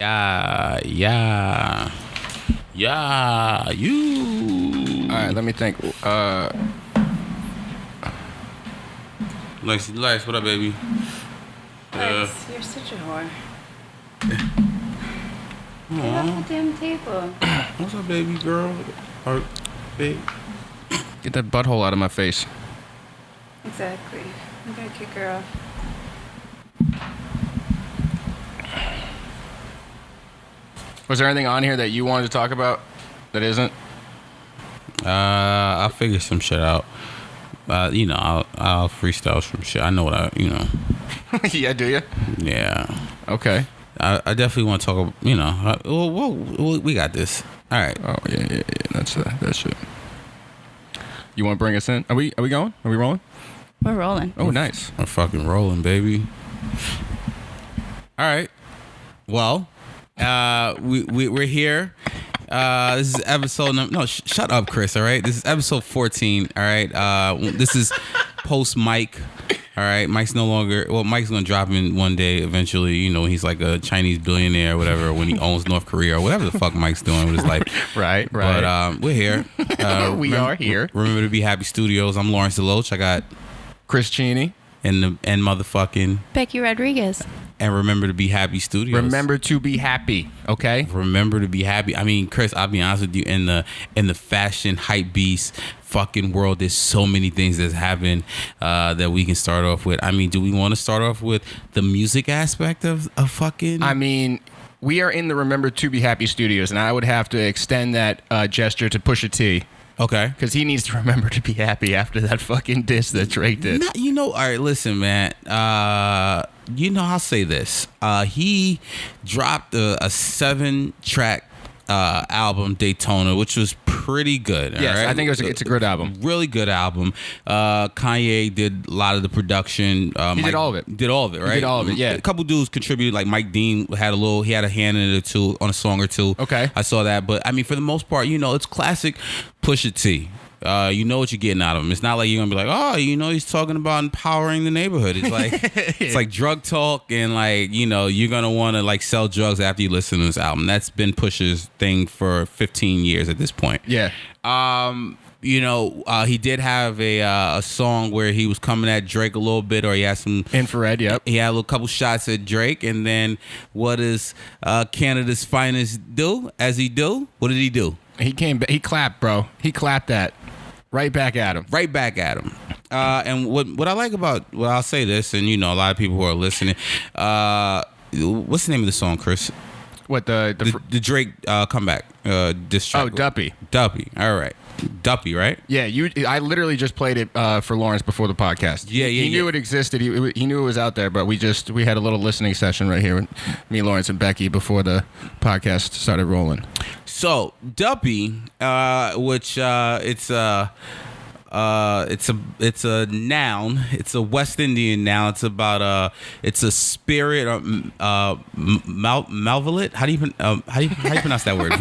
You. All right, let me think. Lex, what up, baby? Lex, you're such a whore. Get off the damn table. What's up, baby girl? Or babe? Get that butthole out of my face. Exactly. I'm gonna kick her off. Was there anything on here that you wanted to talk about that isn't? I'll figure some shit out. I'll freestyle some shit. I know what Yeah, do you? Yeah. Okay. I definitely want to talk. We got this. All right. Oh yeah. That's it. You want to bring us in? Are we going? Are we rolling? We're rolling. Oh, nice. We're fucking rolling, baby. All right. Well, we're here. This is episode shut up, Chris. All right. This is episode 14. All right. This is post Mike. All right. Mike's no longer. Well, Mike's gonna drop in one day eventually. You know, he's like a Chinese billionaire or whatever when he owns North Korea or whatever the fuck Mike's doing with his life. Right. But we're here. We are here. Remember to be happy studios. I'm Lawrence DeLoach. I got Chris Cheney and motherfucking Becky Rodriguez. and remember to be happy studios. Remember to be happy, okay? Remember to be happy. I mean, Chris, I'll be honest with you, in the fashion hype beast fucking world, there's so many things that's happened that we can start off with. I mean, do we want to start off with the music aspect of fucking? I mean, we are in the Remember to be happy studios, and I would have to extend that gesture to Pusha T. Okay. Because he needs to remember to be happy after that fucking diss that Drake did. All right, listen, man. I'll say this. He dropped a 7-track album, Daytona, which was pretty good. Yes, right? I think it's a good album. Really good album. Kanye did a lot of the production. He did all of it. Did all of it, right? He did all of it, yeah. A couple dudes contributed, like Mike Dean he had a hand in it or two on a song or two. Okay. I saw that. But I mean, for the most part, it's classic Pusha T. You know what you're getting out of him. It's not like you're gonna be like, oh, he's talking about empowering the neighborhood. It's like it's like drug talk and like, you're gonna want to like sell drugs after you listen to this album. That's been Pusha's thing for 15 years at this point. Yeah. He did have a song where he was coming at Drake a little bit, or he had some Infrared. Yep. He had a couple shots at Drake, and then what does Canada's finest do? As he do, what did he do? He came. He clapped, bro. He clapped that. Right back at him. And what I like about, well, I'll say this, and a lot of people who are listening, what's the name of the song, Chris? What the Drake comeback diss track? Oh, Duppy. All right. Duppy, right? Yeah, I literally just played it for Lawrence before the podcast. He knew it existed. He knew it was out there, but we had a little listening session right here with me, Lawrence, and Becky before the podcast started rolling. So Duppy, which it's a noun. It's a West Indian noun. It's about it's a spirit or malevolent. How do you pronounce that word?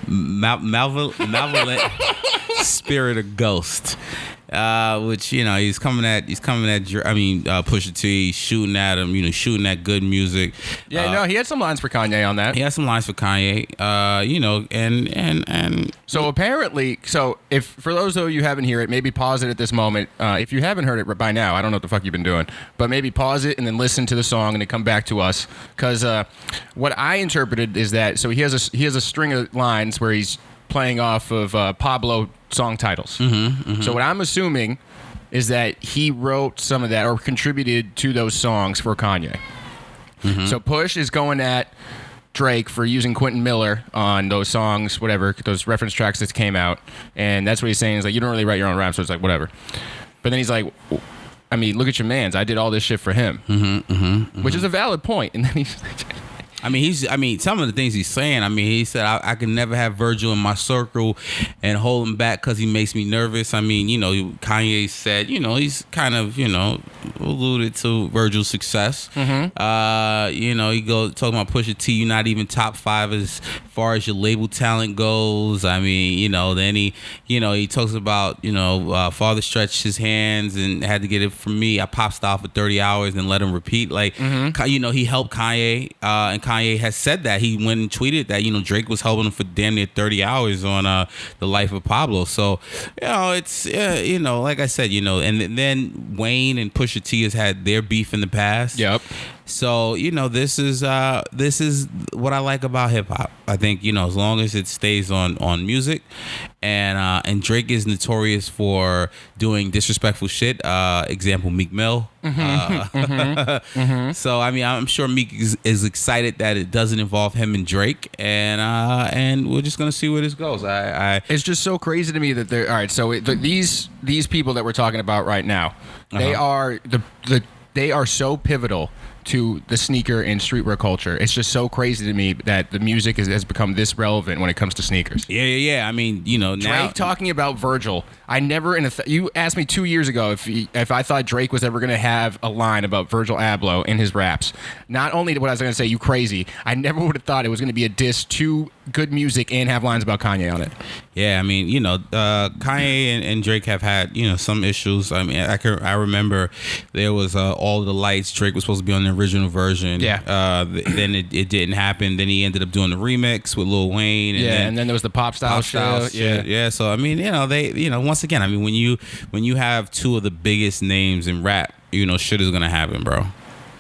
Malevolent spirit or ghost. Which he's coming at Pusha T, shooting at him, shooting at good music. Yeah, he had some lines for Kanye on that. He had some lines for Kanye, and so apparently, if for those of you who haven't heard it, maybe pause it at this moment. If you haven't heard it by now, I don't know what the fuck you've been doing, but maybe pause it and then listen to the song and then come back to us, because what I interpreted is that he has a string of lines where he's playing off of Pablo song titles. Mm-hmm. So what I'm assuming is that he wrote some of that or contributed to those songs for Kanye. Mm-hmm. So Push is going at Drake for using Quentin Miller on those songs, whatever, those reference tracks that came out. And that's what he's saying is like, you don't really write your own rap, so it's like, whatever. But then he's like, I mean, look at your mans. I did all this shit for him. Mm-hmm, mm-hmm, mm-hmm. Which is a valid point. And then he's like, I mean, some of the things he's saying. I mean, he said I can never have Virgil in my circle and hold him back because he makes me nervous. I mean, you know, Kanye said, you know, he's kind of, you know, alluded to Virgil's success. You know, he goes talking about Pusha T. You're not even top 5 as far as your label talent goes. I mean, you know, then he talks about, you know, father stretched his hands and had to get it from me. I pop style for 30 hours and let him repeat. Like, you know, he helped Kanye, and Kanye has said that. He went and tweeted that, you know, Drake was helping him for damn near 30 hours on The Life of Pablo. So, you know, it's, you know, like I said, you know, and then Wayne and Pusha T has had their beef in the past. Yep. So, you know, this is what I like about hip hop. I think, you know, as long as it stays on music, and Drake is notorious for doing disrespectful shit. Example, Meek Mill. So, I mean, I'm sure Meek is excited that it doesn't involve him and Drake, and we're just gonna see where this goes. It's just so crazy to me that they're all right. So these people that we're talking about right now, they are they are so pivotal to the sneaker and streetwear culture. It's just so crazy to me that the music has become this relevant when it comes to sneakers. Yeah. I mean, you know, now Drake talking about Virgil. I never you asked me 2 years ago if I thought Drake was ever going to have a line about Virgil Abloh in his raps. Not only what I was going to say, you crazy, I never would have thought it was going to be a diss to good music and have lines about Kanye on it. Yeah, I mean, you know, Kanye and Drake have had, you know, some issues. I mean, I remember there was All the Lights. Drake was supposed to be on the original version. Yeah. Then it didn't happen. Then he ended up doing the remix with Lil Wayne. And then there was the pop style shit. Yeah. So I mean, you know, once again, I mean, when you have two of the biggest names in rap, you know, shit is gonna happen, bro.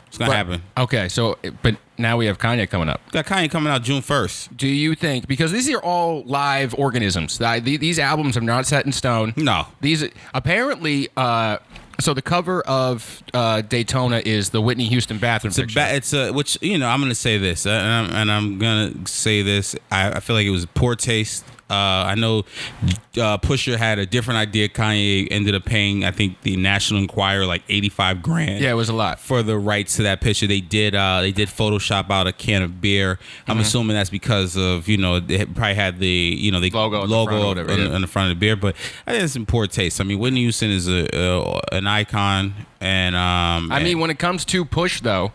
It's gonna happen. Okay, so but now we have Kanye coming up. Got Kanye coming out June 1st. Do you think, because these are all live organisms, these albums are not set in stone. No. These apparently. So the cover of Daytona is the Whitney Houston bathroom picture. Which, you know, I'm gonna say this, and I'm gonna say this. I feel like it was poor taste. I know Pusha had a different idea. Kanye ended up paying, I think, the National Enquirer like $85,000. Yeah, it was a lot for the rights to that picture. They did Photoshop out a can of beer. I'm assuming that's because of, you know, they probably had the, you know, the logo on the front of the beer. But I think it's in poor taste. I mean, Whitney Houston is an icon, and I mean, when it comes to Push, though,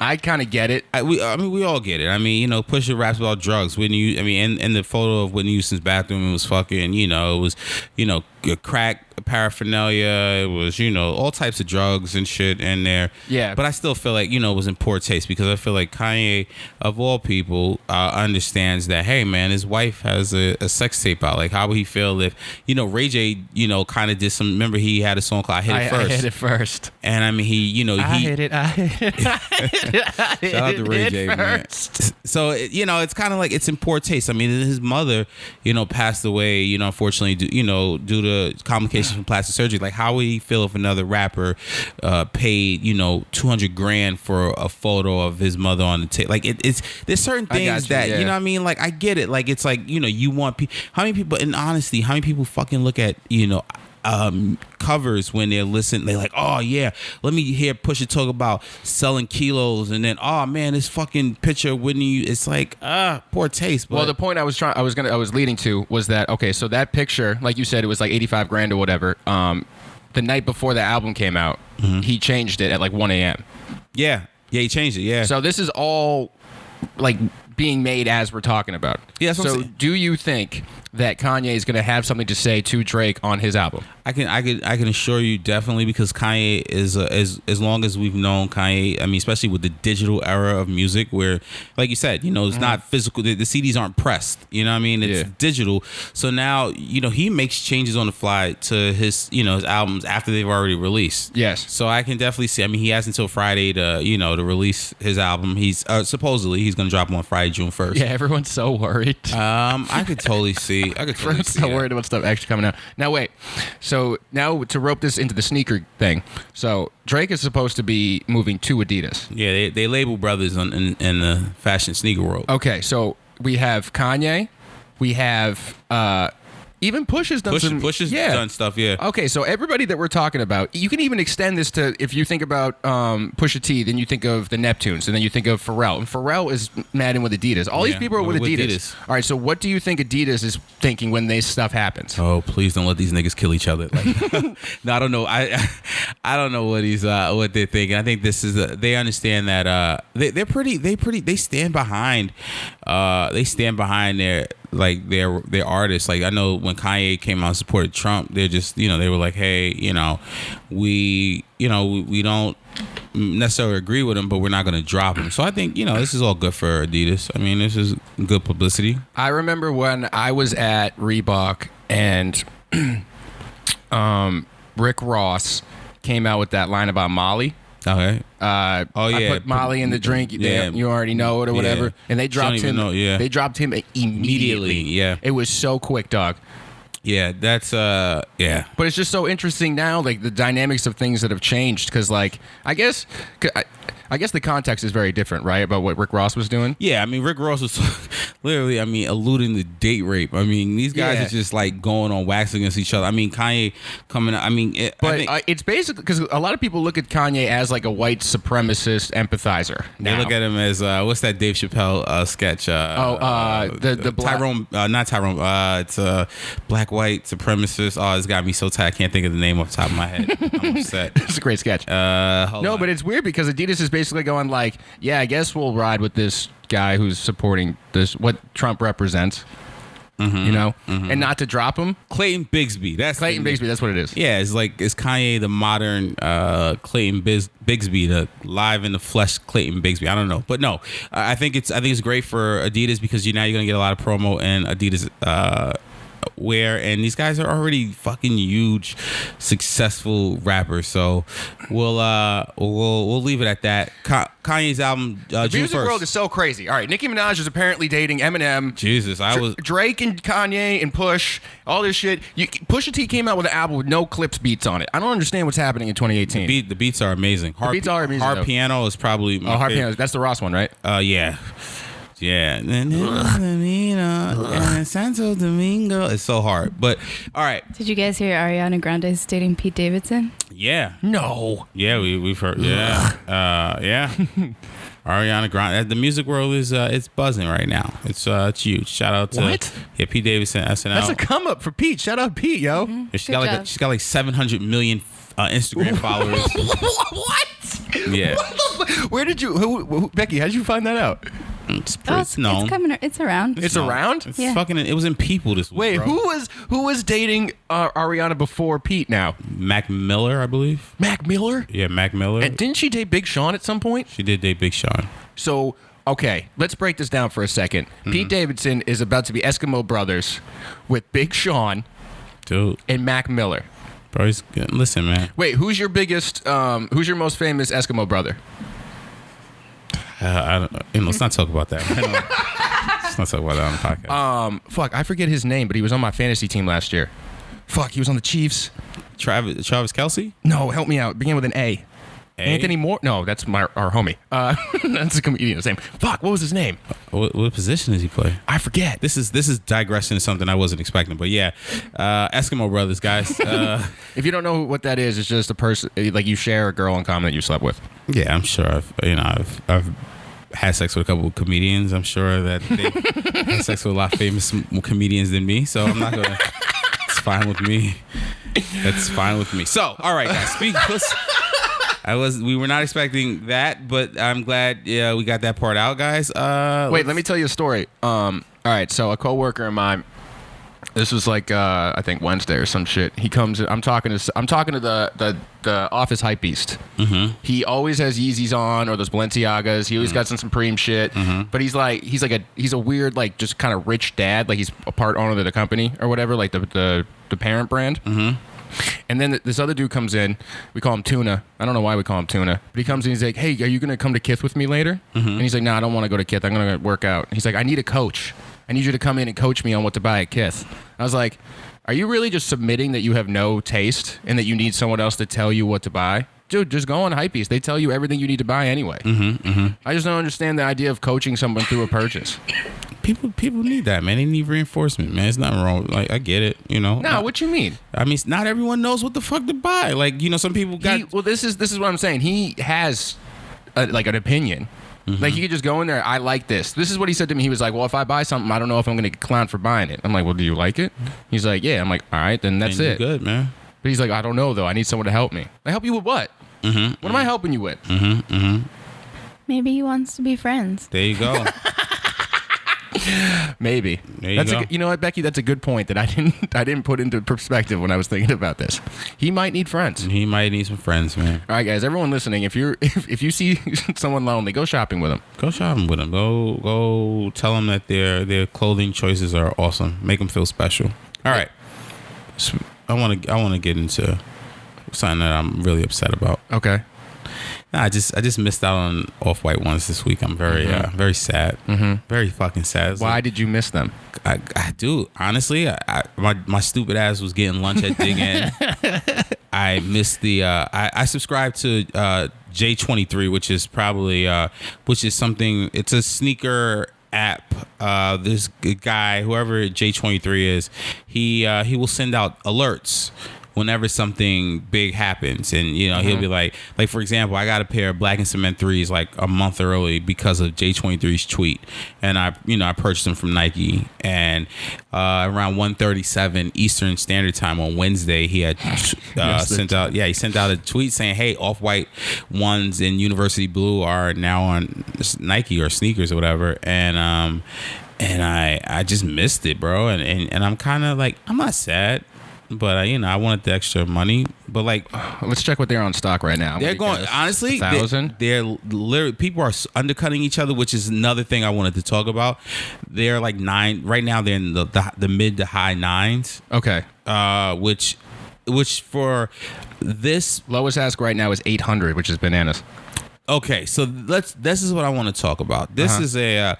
I kind of get it. We all get it. I mean, you know, Pusha raps about drugs. Whitney, I mean, in the photo of Whitney Houston's bathroom, it was fucking, you know, it was, you know, crack paraphernalia. It was, you know, all types of drugs and shit in there. Yeah. But I still feel like, you know, it was in poor taste, because I feel like Kanye, of all people, understands that, hey, man, his wife has a sex tape out. Like, how would he feel if, you know, Ray J, you know, kind of did some, remember he had a song called I Hit It First. And I mean, he, you know, I hit it. Shout out to Ray J, man. So, you know, it's kind of like, it's in poor taste. I mean, his mother, you know, passed away, you know, unfortunately, due to complications from plastic surgery. Like, how would he feel if another rapper paid, you know, $200,000 for a photo of his mother on the tape? Like, there's certain things that, you know what I mean? Like, I get it. Like, it's like, you know, you want how many people, and honestly, how many people fucking look at, you know, covers when they're listening, they're like, oh yeah, let me hear Pusha talk about selling kilos, and then, oh man, this fucking picture of Whitney, it's like, poor taste. But. Well, the point I was leading to was that, okay, so that picture, like you said, it was like $85,000 or whatever. The night before the album came out, he changed it at like 1 a.m. Yeah, he changed it. Yeah. So this is all like being made as we're talking about. Yeah. So do you think that Kanye is going to have something to say to Drake on his album? I can assure you, definitely, because Kanye is as long as we've known Kanye, I mean, especially with the digital era of music, where, like you said, you know, it's not physical. The CDs aren't pressed. You know what I mean? It's digital. So now, you know, he makes changes on the fly to his, you know, his albums after they've already released. Yes. So I can definitely see. I mean, he has until Friday to, you know, to release his album. He's supposedly he's going to drop them on Friday, June 1st. Yeah, everyone's so worried. I could totally see. Everyone's so worried about stuff actually coming out. Now wait. So now to rope this into the sneaker thing. So Drake is supposed to be moving to Adidas. Yeah, they label brothers in the fashion sneaker world. Okay, so we have Kanye, we have Even Push has done some. Push has done stuff, yeah. Okay, so everybody that we're talking about, you can even extend this to, if you think about Pusha T, then you think of the Neptunes, and then you think of Pharrell. And Pharrell is mad in with Adidas. All these people are with Adidas. All right, so what do you think Adidas is thinking when this stuff happens? Oh, please don't let these niggas kill each other. Like, no, I don't know. I don't know what they're thinking. I think this is they understand that they stand behind their artists. Like, I know when Kanye came out and supported Trump, they're just, they were like, hey, we don't necessarily agree with him, but we're not going to drop him. So I think, this is all good for Adidas. I mean, this is good publicity. I remember when I was at Reebok and Rick Ross came out with that line about Molly. Okay. I put Molly in the drink. You already know it or whatever. Yeah. And they dropped him. They dropped him immediately. Yeah. It was so quick, dog. Yeah, that's yeah. But it's just so interesting now, like the dynamics of things that have changed. Because, like, I guess the context is very different, right? About what Rick Ross was doing. Yeah, I mean, Rick Ross was literally, alluding to date rape. I mean, these guys are just like going on wax against each other. I mean, Kanye coming out. I mean, it's basically because a lot of people look at Kanye as like a white supremacist empathizer. They look at him as what's that Dave Chappelle sketch? The Tyrone, not Tyrone. It's black white supremacist. Oh, it's got me so tired. I can't think of the name off the top of my head. I'm upset. It's a great sketch. But it's weird because Adidas is basically going like, yeah, I guess we'll ride with this guy who's supporting this, what Trump represents, and not to drop him. Clayton Bigsby. That's what it is. Yeah, it's Kanye the modern Clayton Bigsby, the live in the flesh Clayton Bigsby. I don't know, but no, I think it's great for Adidas because now you're gonna get a lot of promo and Adidas wear, and these guys are already fucking huge, successful rappers. So we'll leave it at that. Kanye's album, the June music 1st. world is so crazy. All right, Nicki Minaj is apparently dating Eminem. Jesus, Drake and Kanye and Push, all this shit. Pusha T came out with an album with no clips beats on it. I don't understand what's happening in 2018. The beats are amazing. Beats are amazing. Hard Piano is probably my Hard favorite. Piano. That's the Ross one, right? Yeah. Yeah, and Santo Domingo. It's so hard, but all right. Did you guys hear Ariana Grande is dating Pete Davidson? Yeah. No. Yeah, we've heard. Yeah, yeah. Ariana Grande. The music world is it's buzzing right now. It's huge. Shout out to Pete Davidson, SNL. That's a come up for Pete. Shout out Pete, yo. Mm-hmm. She's got like 700 million Instagram followers. What? Yeah. Where did you? Who, Becky? How did you find that out? It's It's known. coming. It's around. It's around. It's fucking. It was in People this week. Wait, bro. who was dating Ariana before Pete? Now Mac Miller, I believe. Mac Miller. Yeah, Mac Miller. And didn't she date Big Sean at some point? She did date Big Sean. So okay, let's break this down for a second. Mm-hmm. Pete Davidson is about to be Eskimo Brothers with Big Sean, Dude. and Mac Miller. Bro, listen, man. Wait, who's your most famous Eskimo brother? I don't, let's not talk about that. Let's not talk about that on the podcast. Fuck, I forget his name, but he was on my fantasy team last year. Fuck, he was on the Chiefs. Travis Kelce? No, help me out. Begin with an A. Anthony Moore? No, that's our homie. That's a comedian. The same. Fuck, what was his name? What position does he play? I forget. This is digressing to something I wasn't expecting, but yeah, Eskimo Brothers, guys. If you don't know what that is, it's just a person like you share a girl in common that you slept with. Yeah, I'm sure. I've had sex with a couple of comedians. I'm sure that they had sex with a lot of famous comedians than me, so I'm not gonna. It's fine with me. That's fine with me. So, all right, guys. We were not expecting that, but I'm glad we got that part out, guys. Wait, let me tell you a story. All right, so a coworker of mine, this was like I think Wednesday or some shit. He comes. I'm talking to the office hype beast. Mm-hmm. He always has Yeezys on or those Balenciagas. He always got some Supreme shit. Mm-hmm. But he's a weird like just kind of rich dad. Like he's a part owner of the company or whatever. Like the parent brand. Mm-hmm. And then this other dude comes in. We call him Tuna. I don't know why we call him Tuna. But he comes in. He's like, hey, are you going to come to Kith with me later? Mm-hmm. And he's like, no, I don't want to go to Kith. I'm going to work out. He's like, I need a coach. I need you to come in and coach me on what to buy at Kith. I was like, are you really just submitting that you have no taste and that you need someone else to tell you what to buy? Dude, just go on Hypebeast. They tell you everything you need to buy anyway. Mm-hmm, mm-hmm. I just don't understand the idea of coaching someone through a purchase. people need that, man. They need reinforcement, man. It's nothing wrong. Like I get it, you know. No, what you mean? I mean, not everyone knows what the fuck to buy. Like, you know, some people got. This is what I'm saying. He has like an opinion. Like he could just go in there. I like this. This is what he said to me. He was like, "Well, if I buy something, I don't know if I'm going to get clowned for buying it." I'm like, "Well, do you like it?" He's like, "Yeah." I'm like, "All right, then that's it." Good, man. But he's like, "I don't know though. I need someone to help me." I help you with what? What am I helping you with? Maybe he wants to be friends. There you go. Maybe. There you go. You know what, Becky? That's a good point that I didn't put into perspective when I was thinking about this. He might need friends. He might need some friends, man. All right, guys. Everyone listening, if you see someone lonely, go shopping with them. Go shopping with them. Go tell them that their clothing choices are awesome. Make them feel special. All right. So I want to get into something that I'm really upset about. Okay. Nah, I just missed out on Off-White ones this week. I'm very very sad. Very fucking sad. Why did you miss them? I do honestly. My stupid ass was getting lunch at Dig Inn. I missed the. I subscribed to J23, which is probably which is something. It's a sneaker app. This guy, whoever J23 is, he will send out alerts whenever something big happens, and you know he'll be like for example, I got a pair of Black and Cement 3s like a month early because of J23's tweet, and I purchased them from Nike, and around 1:37 Eastern Standard Time on Wednesday he had sent out a tweet saying, "Hey, Off-White ones in University Blue are now on Nike or sneakers or whatever," and I just missed it, bro, and I'm kind of like, I'm not sad. But I wanted the extra money. But like, let's check what they're on stock right now. They're going honestly. 1,000. They're literally, people are undercutting each other, which is another thing I wanted to talk about. They're like $9 right now. They're in the mid to high $9s. Okay. Which for this lowest ask right now is 800, which is bananas. Okay, so this is what I want to talk about. This is and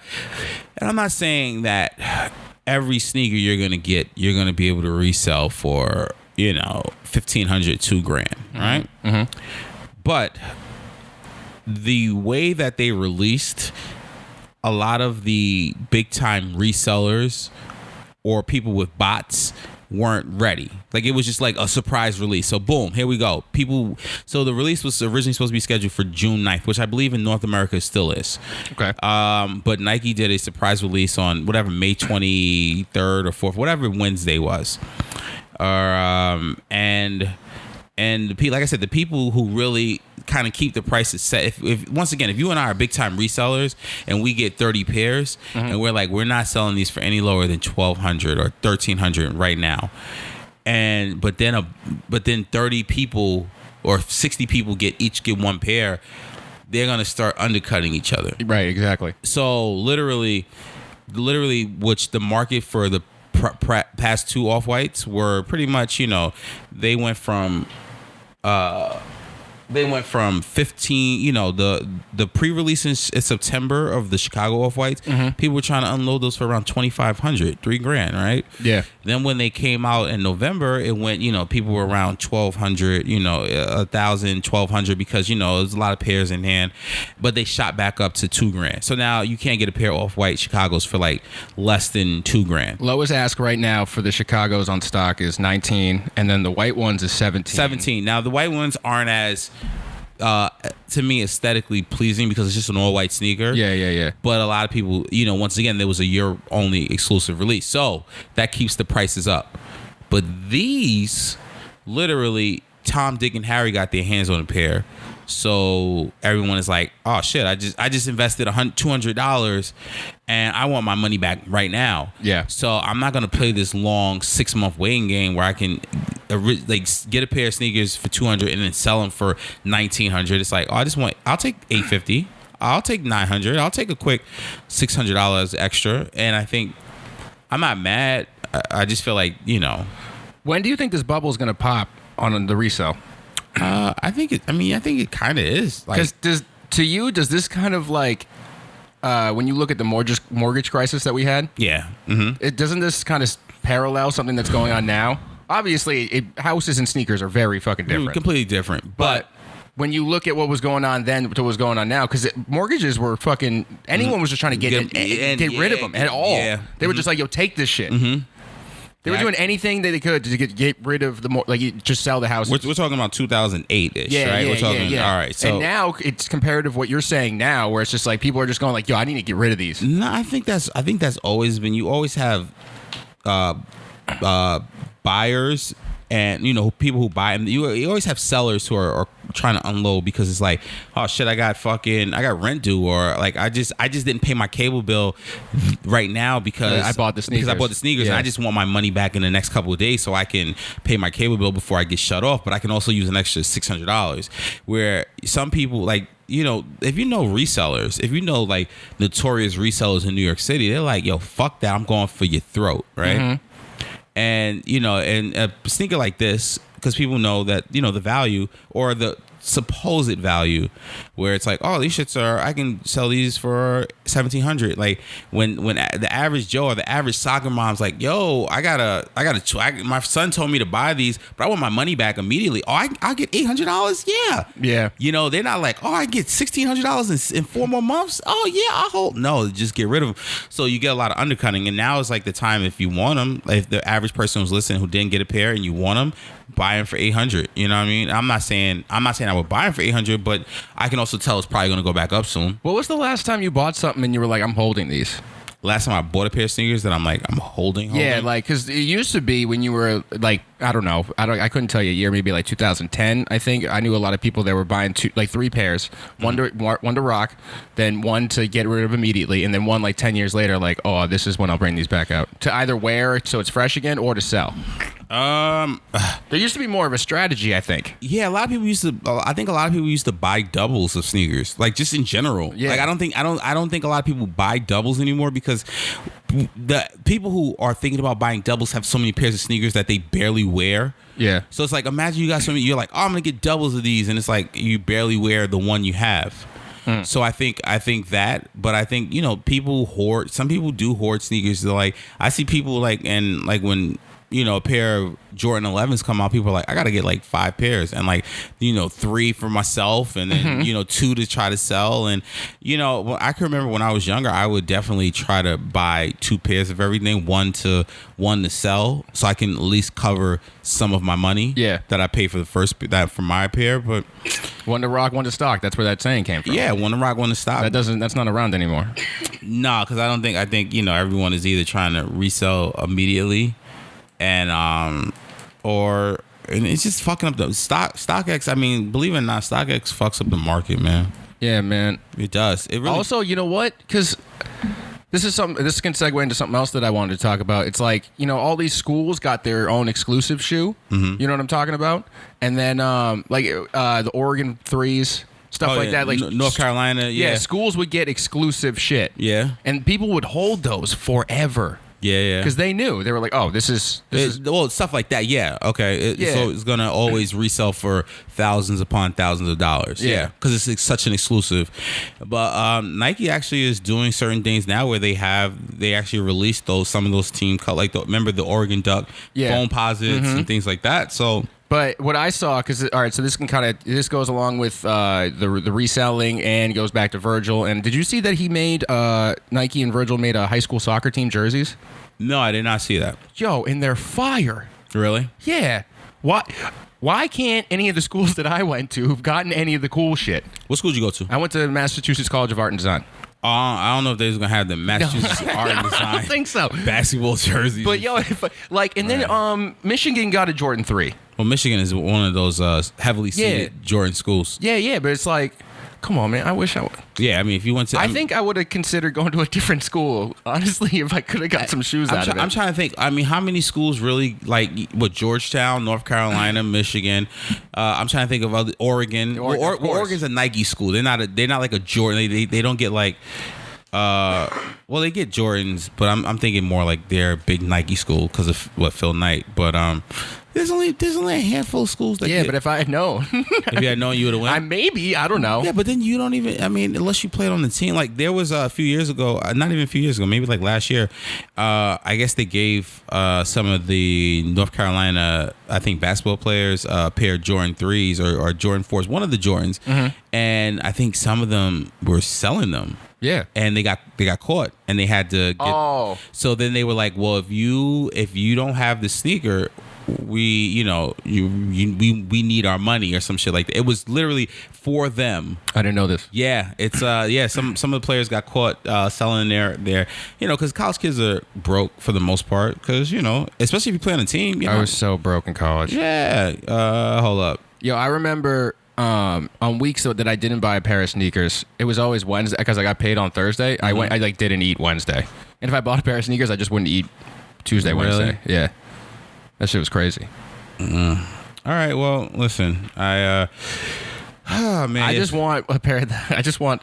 I'm not saying that every sneaker you're gonna be able to resell for $1,500, $2,000, right? But the way that they released, a lot of the big time resellers or people with bots weren't ready. Like it was just like a surprise release. So boom, here we go. So the release was originally supposed to be scheduled for June 9th, which I believe in North America still is. Okay. But Nike did a surprise release on whatever May 23rd or 4th, whatever Wednesday was. And like I said, the people who really kind of keep the prices set. If once again, if you and I are big time resellers and we get 30 pairs and we're like, we're not selling these for any lower than 1,200 or 1,300 right now, but then 30 people or 60 people get one pair, they're gonna start undercutting each other. Right. Exactly. So literally, which the market for the past two Off-Whites were pretty much, they went from 15, the pre-release in September of the Chicago Off-Whites, people were trying to unload those for around $2,500, $3,000, right? Yeah. Then when they came out in November, it went, people were around 1,200, 1,000, 1,200 because, there's a lot of pairs in hand, but they shot back up to $2,000. So now you can't get a pair of Off-White Chicagos for like less than $2,000. Lowest ask right now for the Chicagos on stock is 19, and then the white ones is 17. 17. Now the white ones aren't as to me aesthetically pleasing because it's just an all white sneaker. Yeah. But a lot of people, once again, there was a year only exclusive release, so that keeps the prices up. But these, literally, Tom, Dick, and Harry got their hands on a pair. So everyone is like, oh shit, I just invested $200 and I want my money back right now. Yeah. So I'm not gonna play this long 6-month waiting game where I can get a pair of sneakers for $200 and then sell them for $1,900. It's like, I'll take $850. I'll take $900. I'll take a quick $600 extra. And I think I'm not mad. I just feel like, When do you think this bubble is gonna pop on the resale? I think it kind of is. Because does this kind of like when you look at the mortgage crisis that we had? Yeah. Doesn't this kind of parallel something that's going on now? Obviously, houses and sneakers are very fucking different. Completely different. But when you look at what was going on then to what's going on now, because mortgages were fucking, anyone was just trying to get rid of them at all. Yeah. They were just like, yo, take this shit. They were doing anything that they could to get rid of just sell the house. We're talking about 2008-ish, right? We're talking, all right. So, and now it's comparative what you're saying now, where it's just like people are just going like, yo, I need to get rid of these. No, I think that's always been. You always have buyers and people who buy them. You always have sellers who are trying to unload because it's like, oh shit, I got rent due, or like I just didn't pay my cable bill right now because I bought the sneakers. And I just want my money back in the next couple of days so I can pay my cable bill before I get shut off, but I can also use an extra $600. Where some people, like, if you know resellers, if you know like notorious resellers in New York City, they're like, yo, fuck that, I'm going for your throat, right? And and a sneaker like this, because people know that the value or the supposed value, where it's like, oh, these shits I can sell these for $1,700. Like when the average Joe or the average soccer mom's like, yo, my son told me to buy these, but I want my money back immediately. Oh, I'll get $800. Yeah. They're not like, oh, I get $1,600 in 4 more months. Oh yeah, I'll hold. No, just get rid of them. So you get a lot of undercutting, and now it's like the time, if you want them, if the average person who's listening who didn't get a pair and you want them, buy them for $800. You know what I mean? I'm not saying I would buy them for $800, but I can also tell it's probably going to go back up soon. What was the last time you bought something and you were like, I'm holding these? Last time I bought a pair of sneakers that I'm like, I'm holding. Yeah, like, because it used to be when you were like, I don't know, I couldn't tell you a year, maybe like 2010. I think I knew a lot of people that were buying 3 pairs, one to rock, then one to get rid of immediately, and then one like 10 years later, like, oh, this is when I'll bring these back out to either wear so it's fresh again or to sell. There used to be more of a strategy, I think. Yeah, a lot of people used to buy doubles of sneakers, like just in general. Yeah. Like I don't think a lot of people buy doubles anymore because the people who are thinking about buying doubles have so many pairs of sneakers that they barely wear. Yeah. So it's like, imagine you got something, you're like, oh, I'm gonna get doubles of these, and it's like you barely wear the one you have. So I think that, but I think people hoard. Some people do hoard sneakers. They're like, I see people like, and like when a pair of Jordan 11s come out, people are like, I gotta get like 5 pairs, and like 3 for myself, and then 2 to try to sell. And I can remember when I was younger, I would definitely try to buy 2 pairs of everything, one to sell, so I can at least cover some of my money that I pay for for my pair. But one to rock, one to stock. That's where that saying came from. Yeah, one to rock, one to stock. That's not around anymore. No, because I think everyone is either trying to resell immediately, and it's just fucking up the StockX. I mean, believe it or not, StockX fucks up the market, man. Yeah, man, it does. It really. Also, you know what? Because this can segue into something else that I wanted to talk about. It's like, all these schools got their own exclusive shoe. You know what I'm talking about? And then the Oregon threes. Stuff like that, like North Carolina. Yeah, schools would get exclusive shit. Yeah, and people would hold those forever. Yeah. Because they knew. They were like, oh, this is stuff like that. Yeah. Okay. So it's going to always resell for thousands upon thousands of dollars. Yeah. Because it's such an exclusive. But Nike actually is doing certain things now where they actually released some of those team cut, like remember the Oregon Duck foam posits and things like that. So. But what I saw, all right, so this goes along with the reselling and goes back to Virgil. And did you see that he made Nike and Virgil made a high school soccer team jerseys? No, I did not see that. Yo, and they're fire. Really? Yeah. Why can't any of the schools that I went to have gotten any of the cool shit? What school did you go to? I went to Massachusetts College of Art and Design. I don't know if they're going to have the Massachusetts Art and Design. I don't think so. Basketball jerseys. But yo, then Michigan got a Jordan 3. Well, Michigan is one of those heavily seeded Jordan schools. Yeah, but it's like, come on, man. I wish I would. Yeah, I mean, if you went to... I think I would have considered going to a different school, honestly, if I could have got some shoes out of it. I'm trying to think. I mean, how many schools really, like, Georgetown, North Carolina, Michigan? I'm trying to think of other... Oregon. Oregon's a Nike school. They're not like a Jordan. They don't get, like... Well, they get Jordans, but I'm thinking more like they're a big Nike school because of what Phil Knight. But there's only a handful of schools that Yeah, but if I had known, if you had known, you would have won. I don't know. Yeah, but then you don't even. I mean, unless you played on the team. Like there was a few years ago, not even a few years ago, maybe like last year. I guess they gave some of the North Carolina, I think, basketball players a pair of Jordan 3s or Jordan 4s, one of the Jordans, and I think some of them were selling them. Yeah, and they got caught, and they had to get. Oh, so then they were like, well, if you don't have the sneaker, we need our money or some shit like that. It was literally for them. I didn't know this. Yeah, it's some of the players got caught selling their because college kids are broke for the most part because especially if you play on a team. I was so broke in college. Yeah, hold up. Yo, I remember on weeks that I didn't buy a pair of sneakers, it was always Wednesday because I got paid on Thursday. I didn't eat Wednesday, and if I bought a pair of sneakers, I just wouldn't eat Tuesday, Really? Wednesday. Yeah, that shit was crazy. All right, well, listen, I just want a pair. I just want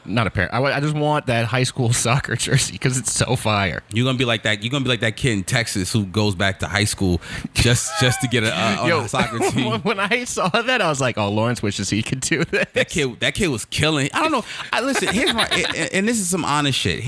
that high school soccer jersey because it's so fire. You're gonna be like that. You're gonna be like that kid in Texas who goes back to high school just to get on a soccer team. When I saw that, I was like, "Oh, Lawrence wishes he could do this." That kid was killing. I don't know. Listen. Here's my and this is some honest shit.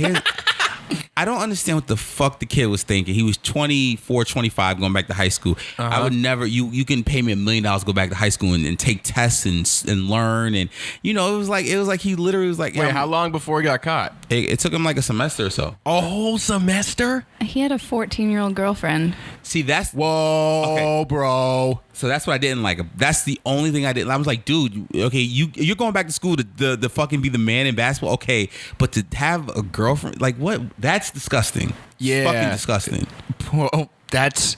I don't understand what the fuck the kid was thinking. He was 24, 25 going back to high school. I would never. You can pay me $1 million to go back to high school and take tests and learn and it was like he literally was like. Wait, how long before he got caught? It took him like a semester or so. A whole semester? He had a 14-year-old girlfriend. See, that's whoa, bro. So that's what I didn't like. That's the only thing I didn't. I was like, dude, you're going back to school to fucking be the man in basketball, okay? But to have a girlfriend, like what? That's disgusting. Yeah, fucking disgusting. Well, that's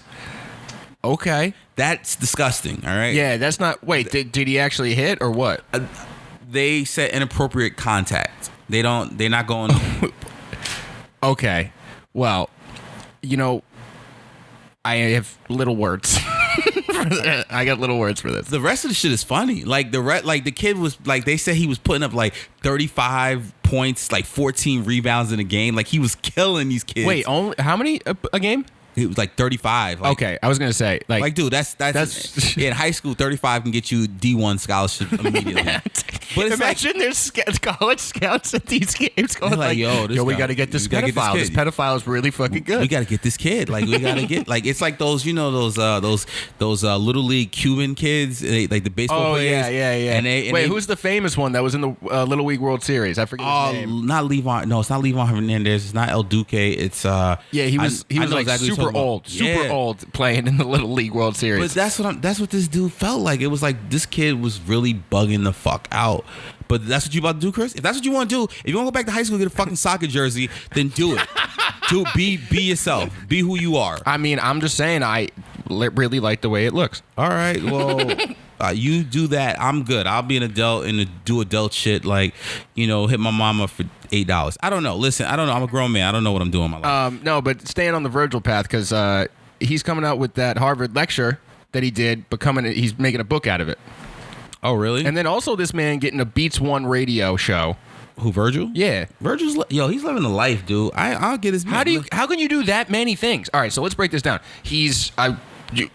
okay. That's disgusting. All right. Yeah, that's not. Wait, did he actually hit or what? They said inappropriate contact. They're not going. Okay. Well, I have little words. I got little words for this. The rest of the shit is funny. Like the kid was like they said he was putting up like 35 points, like 14 rebounds in a game. Like he was killing these kids. Wait, only how many a game? It was like 35. Like, okay, I was gonna say like dude, that's in high school. 35 can get you D1 scholarship immediately. But it's imagine there's college scouts at these games going like, yo, we got to get this pedophile. This pedophile is really fucking good. We got to get this kid. Like we got to get like it's like those those little league Cuban kids, like the baseball players. Yeah. And who's the famous one that was in the Little League World Series? I forget his name. Not Levon. No, it's not Levon Hernandez. It's not El Duque. It's he was like exactly super old playing in the Little League World Series. But that's what this dude felt like. It was like this kid was really bugging the fuck out. But that's what you about to do, Chris? If that's what you want to do, if you want to go back to high school and get a fucking soccer jersey, then do it. Be yourself. Be who you are. I mean, I'm just saying I really like the way it looks. All right, well, you do that. I'm good. I'll be an adult and do adult shit like, hit my mama for $8. I don't know. Listen, I don't know. I'm a grown man. I don't know what I'm doing in my life. No, but staying on the Virgil path because he's coming out with that Harvard lecture that he did, but he's making a book out of it. Oh, really? And then also this man getting a Beats One radio show. Who, Virgil? Yeah. Virgil's, he's living the life, dude. I'll get his... How can you do that many things? All right, so let's break this down. He's...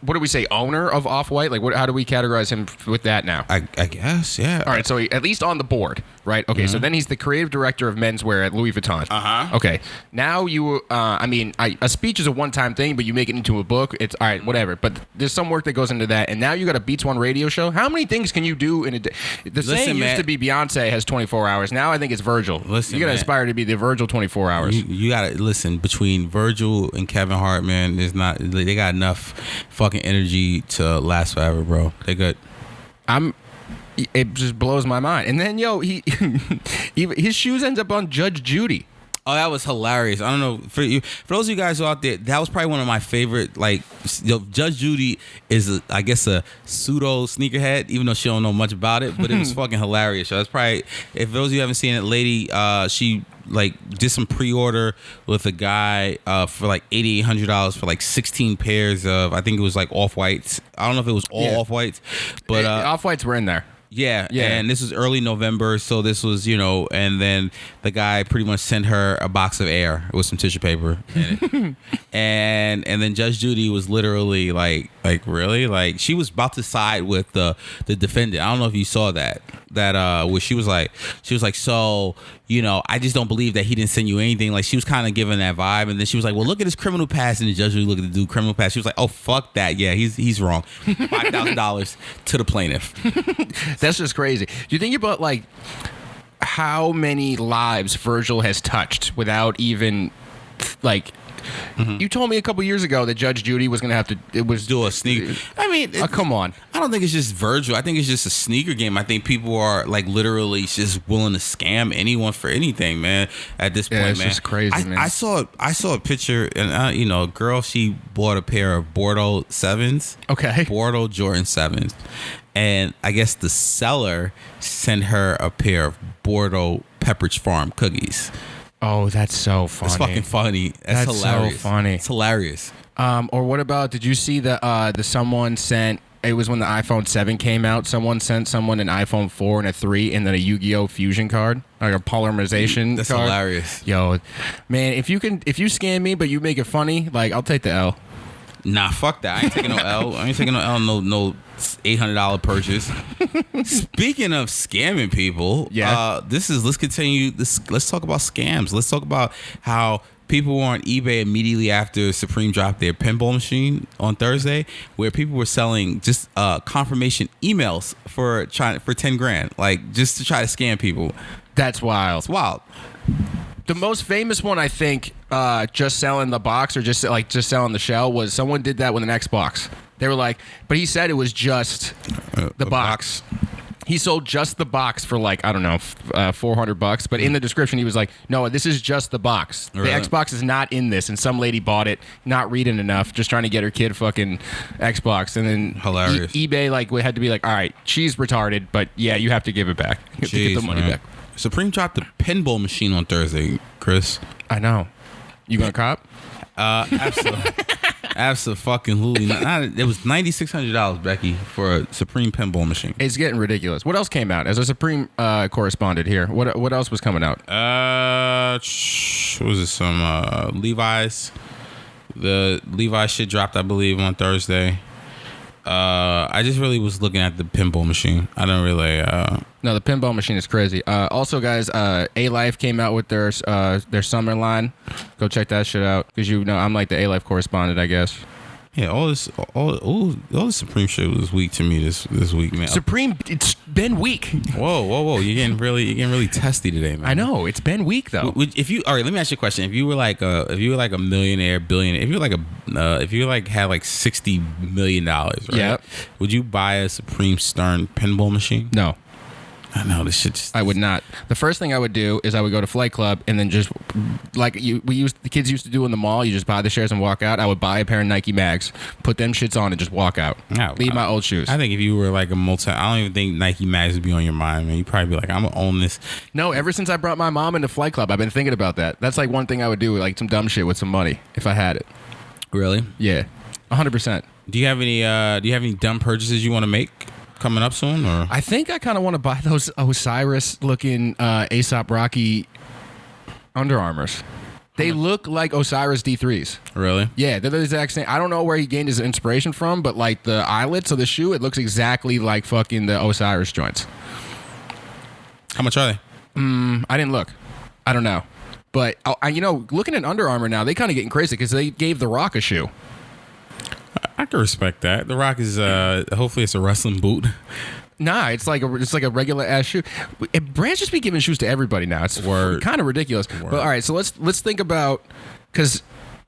what do we say? Owner of Off-White? Like, how do we categorize him with that now? I guess, yeah. All right, so at least on the board, right? Okay, so then he's the creative director of menswear at Louis Vuitton. Okay, now a speech is a one-time thing, but you make it into a book. It's all right, whatever. But there's some work that goes into that, and now you got a Beats One radio show. How many things can you do in a day? The saying used to be Beyonce has 24 hours. Now I think it's Virgil. Listen, you got to aspire to be the Virgil 24 hours. You got to listen. Between Virgil and Kevin Hart, man, they got enough fucking energy to last forever, bro. They good. It just blows my mind. And then he his shoes ends up on Judge Judy. Oh, that was hilarious. I don't know for those of you guys who are out there, that was probably one of my favorite. Like, Judge Judy is I guess a pseudo sneakerhead, even though she don't know much about it. But it was fucking hilarious. So that's probably, if those of you haven't seen it, lady, she did some pre-order with a guy for like $8,800 for like 16 pairs of, I think it was like Off-Whites. I don't know if it was all Off-Whites, but Off-Whites were in there. Yeah, Yeah. and this was early November, so this was, and then the guy pretty much sent her a box of air with some tissue paper in it. and then Judge Judy was literally like really? Like, she was about to side with the defendant. I don't know if you saw that where she was like, so, I just don't believe that he didn't send you anything. Like, she was kind of giving that vibe, and then she was like, well, look at his criminal past, and the judge looked at the dude criminal past. She was like, oh, fuck that. Yeah, he's wrong. $5,000 to the plaintiff. That's just crazy. Do you think about like how many lives Virgil has touched without even like? You told me a couple years ago that Judge Judy was going to have to Do a sneaker. I mean, come on. I don't think it's just Virgil. I think it's just a sneaker game. I think people are like literally just willing to scam anyone for anything, man. At this point, it's man, just crazy, man. I saw a picture, and a girl, she bought a pair of Bordeaux 7s. Okay. Bordeaux Jordan 7s, and I guess the seller sent her a pair of Bordeaux Pepperidge Farm cookies. Oh, that's so funny. It's fucking funny. That's hilarious. So funny. It's hilarious. Or what about? Did you see the someone sent? It was when the iPhone 7 came out. Someone sent someone an iPhone 4 and a 3, and then a Yu-Gi-Oh fusion card, like a polymerization. That's card. hilarious. Yo, man, if you scam me, but you make it funny, like I'll take the L. Nah, fuck that. I ain't taking no L. I ain't taking no L. No $800 purchase. Speaking of scamming people, let's continue this. Let's talk about scams. Let's talk about how people were on eBay immediately after Supreme dropped their pinball machine on Thursday, where people were selling just confirmation emails for $10,000, like just to try to scam people. That's wild. It's wild. The most famous one, I think, just selling the box or just selling the shell, was someone did that with an Xbox. They were like, but he said it was just the box. He sold just the box for like, I don't know, $400. But in the description, he was like, no, this is just the box. Really? The Xbox is not in this. And some lady bought it, not reading enough, just trying to get her kid fucking Xbox. And then Hilarious. eBay had to be like, all right, she's retarded, but yeah, you have to give it back. You have to get the money back. Supreme dropped the pinball machine on Thursday, Chris. I know. You gonna cop? Absolutely not. It was $9,600, Becky, for a Supreme pinball machine. It's getting ridiculous. What else came out? As a Supreme correspondent here, what else was coming out? What was it? Some Levi's. The Levi's shit dropped, I believe, on Thursday. I just really was looking at the pinball machine. I don't really. No, the pinball machine is crazy. Also, guys, A-Life came out with their summer line. Go check that shit out, because I'm like the A-Life correspondent, I guess. Yeah, all this Supreme shit was weak to me this week, man. Supreme, it's been weak. Whoa! You're getting really testy today, man. I know, it's been weak though. All right, let me ask you a question. If you were like a millionaire, billionaire, if you had like $60 million, right? Yeah. Would you buy a Supreme Stern pinball machine? No. I know this shit. I would not. The first thing I would do is I would go to Flight Club and then just like the kids used to do in the mall. You just buy the shares and walk out. I would buy a pair of Nike Mags, put them shits on, and just walk out. No, Leave my old shoes. I think if you were like I don't even think Nike Mags would be on your mind, man. You'd probably be like, I'm gonna own this. No, ever since I brought my mom into Flight Club, I've been thinking about that. That's like one thing I would do, like some dumb shit with some money if I had it. Really? Yeah, 100%. Do you have any dumb purchases you want to make coming up soon? Or I think I kind of want to buy those Osiris-looking A$AP Rocky Under Armours. They look like Osiris D3s. Really? Yeah, they're the exact same. I don't know where he gained his inspiration from, but like the eyelets of the shoe, it looks exactly like fucking the Osiris joints. How much are they? I didn't look. I don't know. But, looking at Under Armour now, they kind of getting crazy because they gave The Rock a shoe. I can respect that. The Rock is hopefully it's a wrestling boot. Nah, it's like a regular ass shoe. Brands just be giving shoes to everybody now. It's kind of ridiculous. But all right, so let's think about, because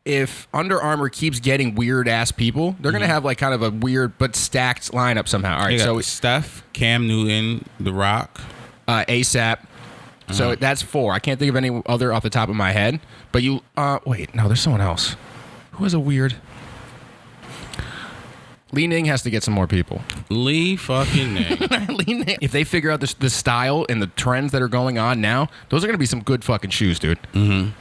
if Under Armour keeps getting weird ass people, they're gonna have like kind of a weird but stacked lineup somehow. All right, so Steph, Cam Newton, The Rock, A$AP. So that's 4. I can't think of any other off the top of my head. But wait, no, there's someone else. Who has a weird? Li-ning has to get some more people. Lee fucking Ning. Li-ning. If they figure out the style and the trends that are going on now, those are going to be some good fucking shoes, dude. Mm-hmm.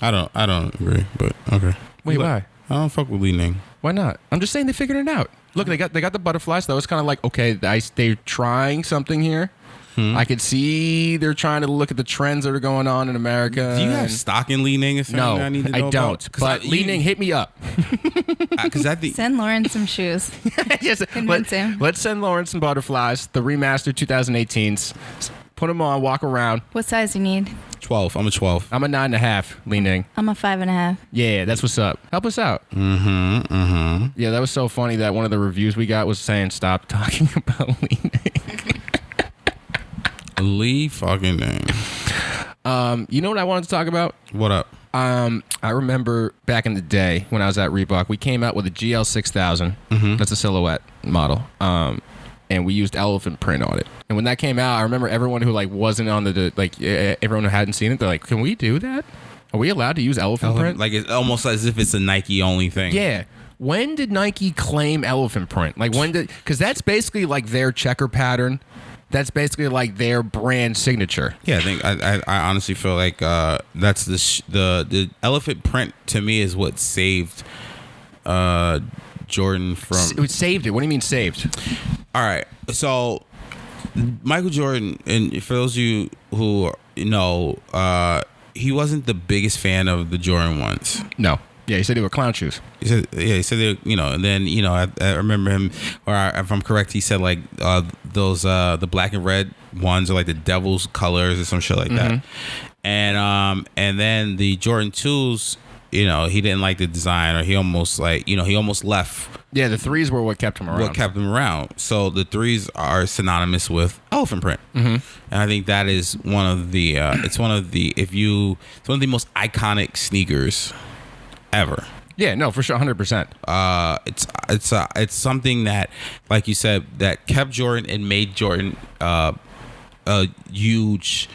I don't agree, but okay. Wait, why? I don't fuck with Li-Ning. Why not? I'm just saying they figured it out. Look, they got the butterflies. That was kind of like, okay, they're trying something here. I could see they're trying to look at the trends that are going on in America. Do you have stock in li-ning or something? No, I need to know I don't. About? But li-ning, hit me up. Because I think Send Lauren some shoes. Yes, Convince him. Let's send Lauren some butterflies, the remastered 2018s. Put them on, walk around. What size do you need? 12. I'm a 12. I'm a 9.5, li-ning. I'm a 5.5. Yeah, that's what's up. Help us out. Yeah, that was so funny that one of the reviews we got was saying stop talking about li-ning. Lee fucking name. You know what I wanted to talk about? What up? I remember back in the day when I was at Reebok, we came out with a GL 6000. That's a silhouette model. And we used elephant print on it. And when that came out, I remember everyone who like wasn't on everyone who hadn't seen it, they're like, "Can we do that? Are we allowed to use elephant print?" Like it's almost as if it's a Nike only thing. Yeah. When did Nike claim elephant print? Like when did? Because that's basically like their checker pattern. That's basically like their brand signature. Yeah, I think I honestly feel like that's the elephant print to me is what saved Jordan from. It saved it. What do you mean saved? All right, so Michael Jordan, and for those of you who know, he wasn't the biggest fan of the Jordan ones. No. Yeah, he said they were clown shoes. He said they, and then I remember him, if I'm correct, he said like those the black and red ones are like the devil's colors or some shit like that, and then the Jordan 2s, he didn't like the design, or he almost left. Yeah, the 3s were what kept him around. So the 3s are synonymous with elephant print, and I think that is one of the it's one of the most iconic sneakers ever. Yeah, no, for sure, 100%. It's something that, like you said, that kept Jordan and made Jordan a huge,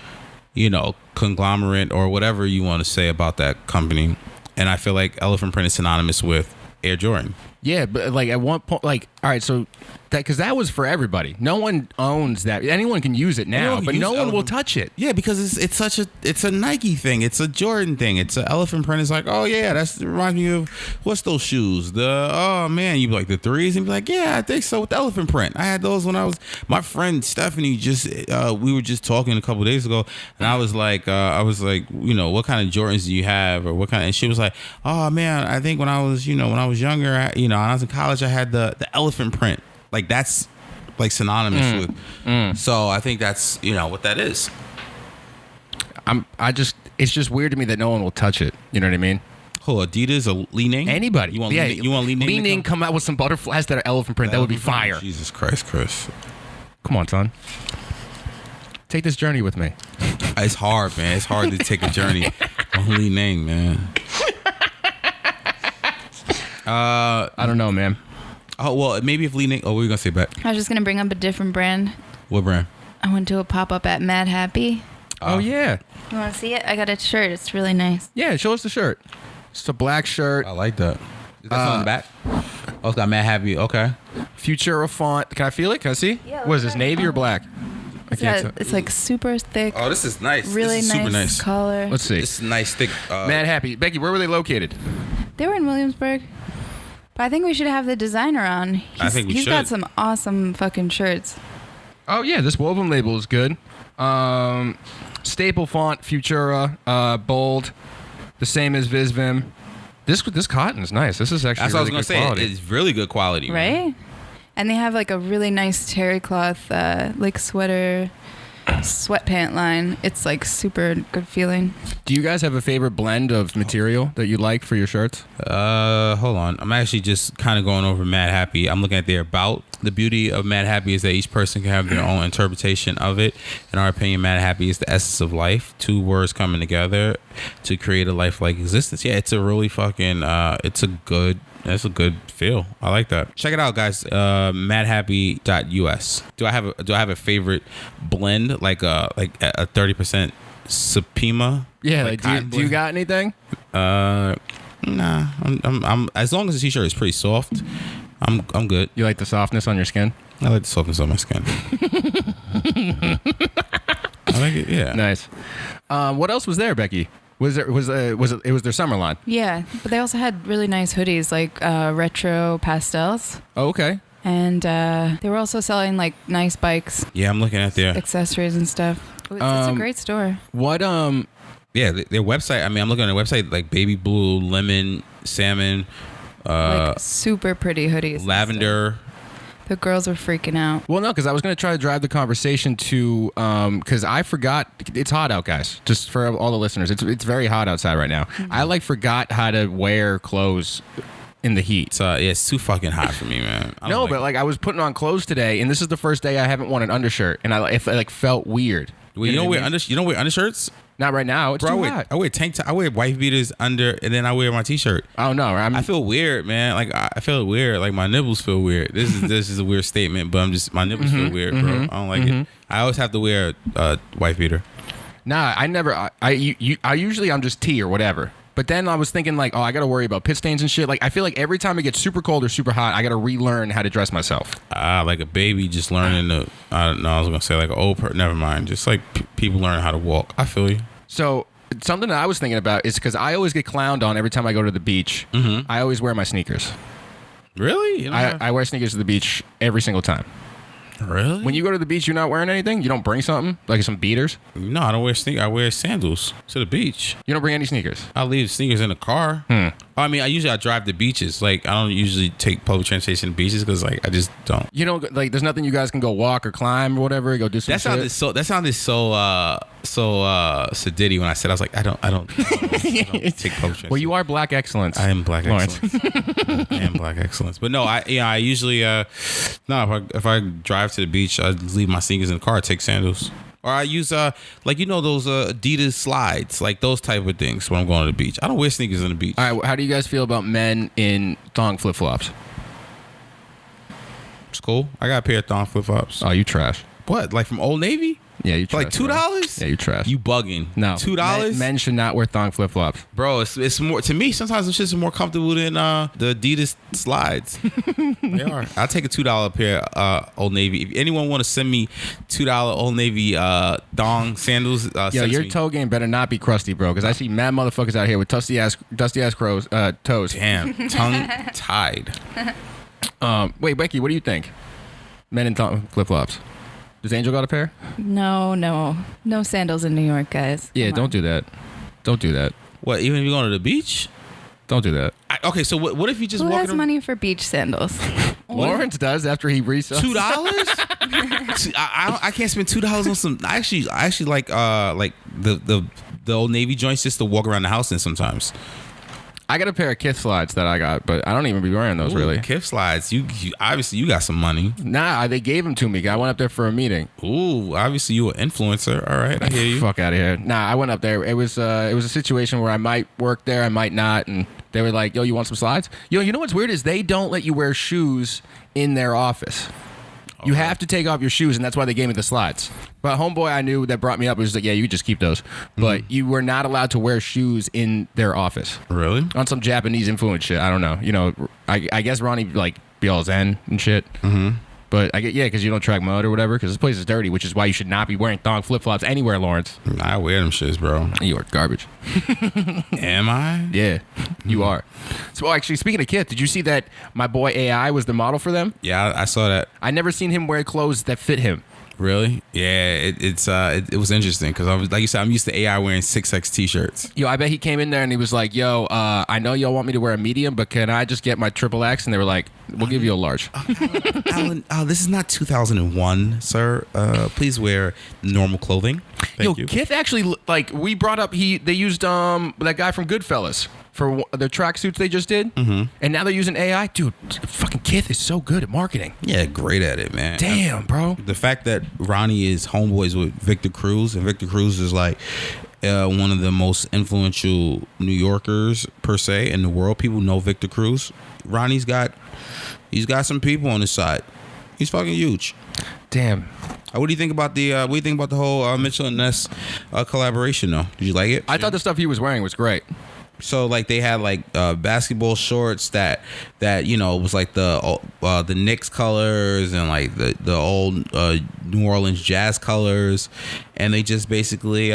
conglomerate or whatever you want to say about that company. And I feel like elephant print is synonymous with Air Jordan. Yeah, but like at one point, like, all right, so because that was for everybody. No one owns that. Anyone can use it now, but no one will touch it. Yeah, because it's a Nike thing. It's a Jordan thing. It's an elephant print. It's like, oh yeah, that reminds me of what's those shoes? You'd be like the 3s, and be like, yeah, I think so, with the elephant print. I had those when I was my friend Stephanie. We were just talking a couple of days ago, and I was like, what kind of Jordans do you have, or what kind? And she was like, oh man, I think when I was younger, when I was in college, I had the elephant print. Like that's like synonymous with. So I think that's what that is. It's just weird to me that no one will touch it. You know what I mean? Oh, Adidas or li-ning? Anybody? You want li-ning? Li-ning come out with some butterflies that are elephant print. That would be fire. Jesus Christ, Chris. Come on, son. Take this journey with me. It's hard, man. It's hard to take a journey on li-ning, man. I don't know, man. Oh, well, maybe if li-ning... Oh, what were you going to say, Beck? I was just going to bring up a different brand. What brand? I went to a pop-up at Mad Happy. Oh, yeah. You want to see it? I got a shirt. It's really nice. Yeah, show us the shirt. It's a black shirt. I like that. Is that on the back? Oh, it's got Mad Happy. Okay. Futura font. Can I feel it? Can I see? Yeah, What is this, navy or black? It's like super thick. Oh, this is nice. Really this is super nice color. Let's see. This is nice, thick. Mad Happy. Becky, where were they located? They were in Williamsburg. But I think we should have the designer on. He's got some awesome fucking shirts. Oh, yeah. This woven label is good. Staple font, Futura, bold. The same as Visvim. This cotton is nice. This is actually really good quality. It's really good quality. Right? Man. And they have like a really nice terry cloth like sweater sweatpant line. It's like super good feeling. Do you guys have a favorite blend of material that you like for your shirts? Hold on. I'm actually just kind of going over Mad Happy. I'm looking at their about. The beauty of Mad Happy is that each person can have their own interpretation of it. In our opinion, Mad Happy is the essence of life. Two words coming together to create a lifelike existence. Yeah, it's a really fucking it's a good feel. I like that. Check it out, guys. Madhappy.us. Do I have a favorite blend like a 30% Supima? Yeah, like do you got anything? Nah. I'm as long as the t-shirt is pretty soft, I'm good. You like the softness on your skin? I like the softness on my skin. I like it. Yeah. Nice. What else was there, Becky? It was their summer line? Yeah, but they also had really nice hoodies, like retro pastels. Oh, okay. And they were also selling like nice bikes, Yeah, I'm looking at their accessories and stuff. It's a great store. What yeah their website. I mean, I'm looking at their website, like baby blue, lemon, salmon, Like super pretty hoodies. and lavender. stuff. The girls were freaking out. Well, no, because I was going to try to drive the conversation to, because I forgot, it's hot out, guys. Just for all the listeners, it's very hot outside right now. I like forgot how to wear clothes in the heat. So yeah, it's too fucking hot for me, man. I don't No, like but like I was putting on clothes today, and this is the first day I haven't worn an undershirt, and it like felt weird. Well, you don't wear undershirts? Not right now. It's Bro, too hot. I wear tank top. I wear wife beaters under, and then I wear my t-shirt. Oh no, I feel weird, man. Like I feel weird. Like my nipples feel weird. This is a weird statement, but my nipples feel weird, bro. I don't like it. I always have to wear a wife beater. Nah, I never. I usually I'm just tea or whatever. But then I was thinking like, oh, I got to worry about pit stains and shit. Like I feel like every time it gets super cold or super hot, I got to relearn how to dress myself. Like a baby just learning to. I don't know. I was gonna say like an old person. Never mind. Just like people learning how to walk. I feel you. So something that I was thinking about is because I always get clowned on every time I go to the beach. I always wear my sneakers. Really? You know I wear sneakers to the beach every single time. really? When you go to the beach, you're not wearing anything? You don't bring something? Like some beaters? No, I don't wear sneakers. I wear sandals to the beach. You don't bring any sneakers? I leave sneakers in the car. I mean, I drive to beaches. Like I don't usually take public transportation to beaches because like I just don't. You know, like there's nothing you guys can go walk or climb or whatever, go do some That sounded so sedity when I said I was like I don't take public transportation. Well, you are black excellence. I am black Lawrence. excellence. I am black excellence. But no, I usually if I drive to the beach, I leave my sneakers in the car. I take sandals, or I use like those Adidas slides, like those type of things when I'm going to the beach. I don't wear sneakers on the beach. All right, how do you guys feel about men in thong flip flops? It's cool. I got a pair of thong flip flops. Oh, you trash. What? Like from Old Navy? Yeah, you For like trash. bro. $2? Yeah, you trash. You bugging? No, $2? Men should not wear thong flip flops. Bro, it's more to me. Sometimes it's just more comfortable than the Adidas slides. They are. I'll take a $2 pair Old Navy. If anyone want to send me $2 Old Navy thong sandals, Yo, send your me. toe game better not be crusty, bro. Because I see mad motherfuckers out here with dusty ass crows toes. Damn, tongue tied. Wait, Becky, what do you think? Men in thong flip flops. Does Angel got a pair? No sandals in New York, guys. Yeah, Come don't on. do that. Don't do that. What? Even if you're going to the beach? Don't do that. Okay, so what if you just Who walking has money for beach sandals? Lawrence does after he resells. $2? I can't spend $2 on some. I actually like the Old Navy joints just to walk around the house in sometimes. I got a pair of Kith slides that I got, but I don't even be wearing those really. Kif slides. You obviously you got some money. Nah, they gave them to me. I went up there for a meeting. Ooh, obviously you an influencer. All right, I hear you. Fuck out of here. Nah, I went up there. It was a situation where I might work there, I might not, and they were like, "Yo, you want some slides?" Yo, you know what's weird is they don't let you wear shoes in their office. You have to take off your shoes, and that's why they gave me the slides. But homeboy I knew that brought me up was like, yeah, you just keep those. But you were not allowed to wear shoes in their office. Really? On some Japanese influence shit. I don't know. You know, I guess Ronnie like be all zen and shit. Mm-hmm. But I get because you don't track mud or whatever. Because this place is dirty, which is why you should not be wearing thong flip flops anywhere, Lawrence. I wear them shits, bro. You are garbage. Am I? Yeah, you are. So actually, speaking of Kith, did you see that my boy AI was the model for them? Yeah, I saw that. I never seen him wear clothes that fit him. Really? Yeah, it was interesting because I was like you said, I'm used to AI wearing 6X t-shirts. Yo, I bet he came in there and he was like, "Yo, I know y'all want me to wear a medium, but can I just get my XXX?" And they were like, "We'll give you a large." Alan, this is not 2001, sir. Please wear normal clothing. Thank you. Kith actually, like, we brought up, they used that guy from Goodfellas for the tracksuits they just did, and now they're using AI. Dude, fucking Kith is so good at marketing. Yeah, great at it, man. Damn, bro. The fact that Ronnie is homeboys with Victor Cruz, and Victor Cruz is like one of the most influential New Yorkers per se in the world. People know Victor Cruz. Ronnie's got some people on his side. He's fucking huge. Damn. What do you think about the whole Mitchell and Ness collaboration though? Did you like it? I thought the stuff he was wearing was great. So like they had like basketball shorts that was like the Knicks colors and like the old New Orleans Jazz colors, and they just basically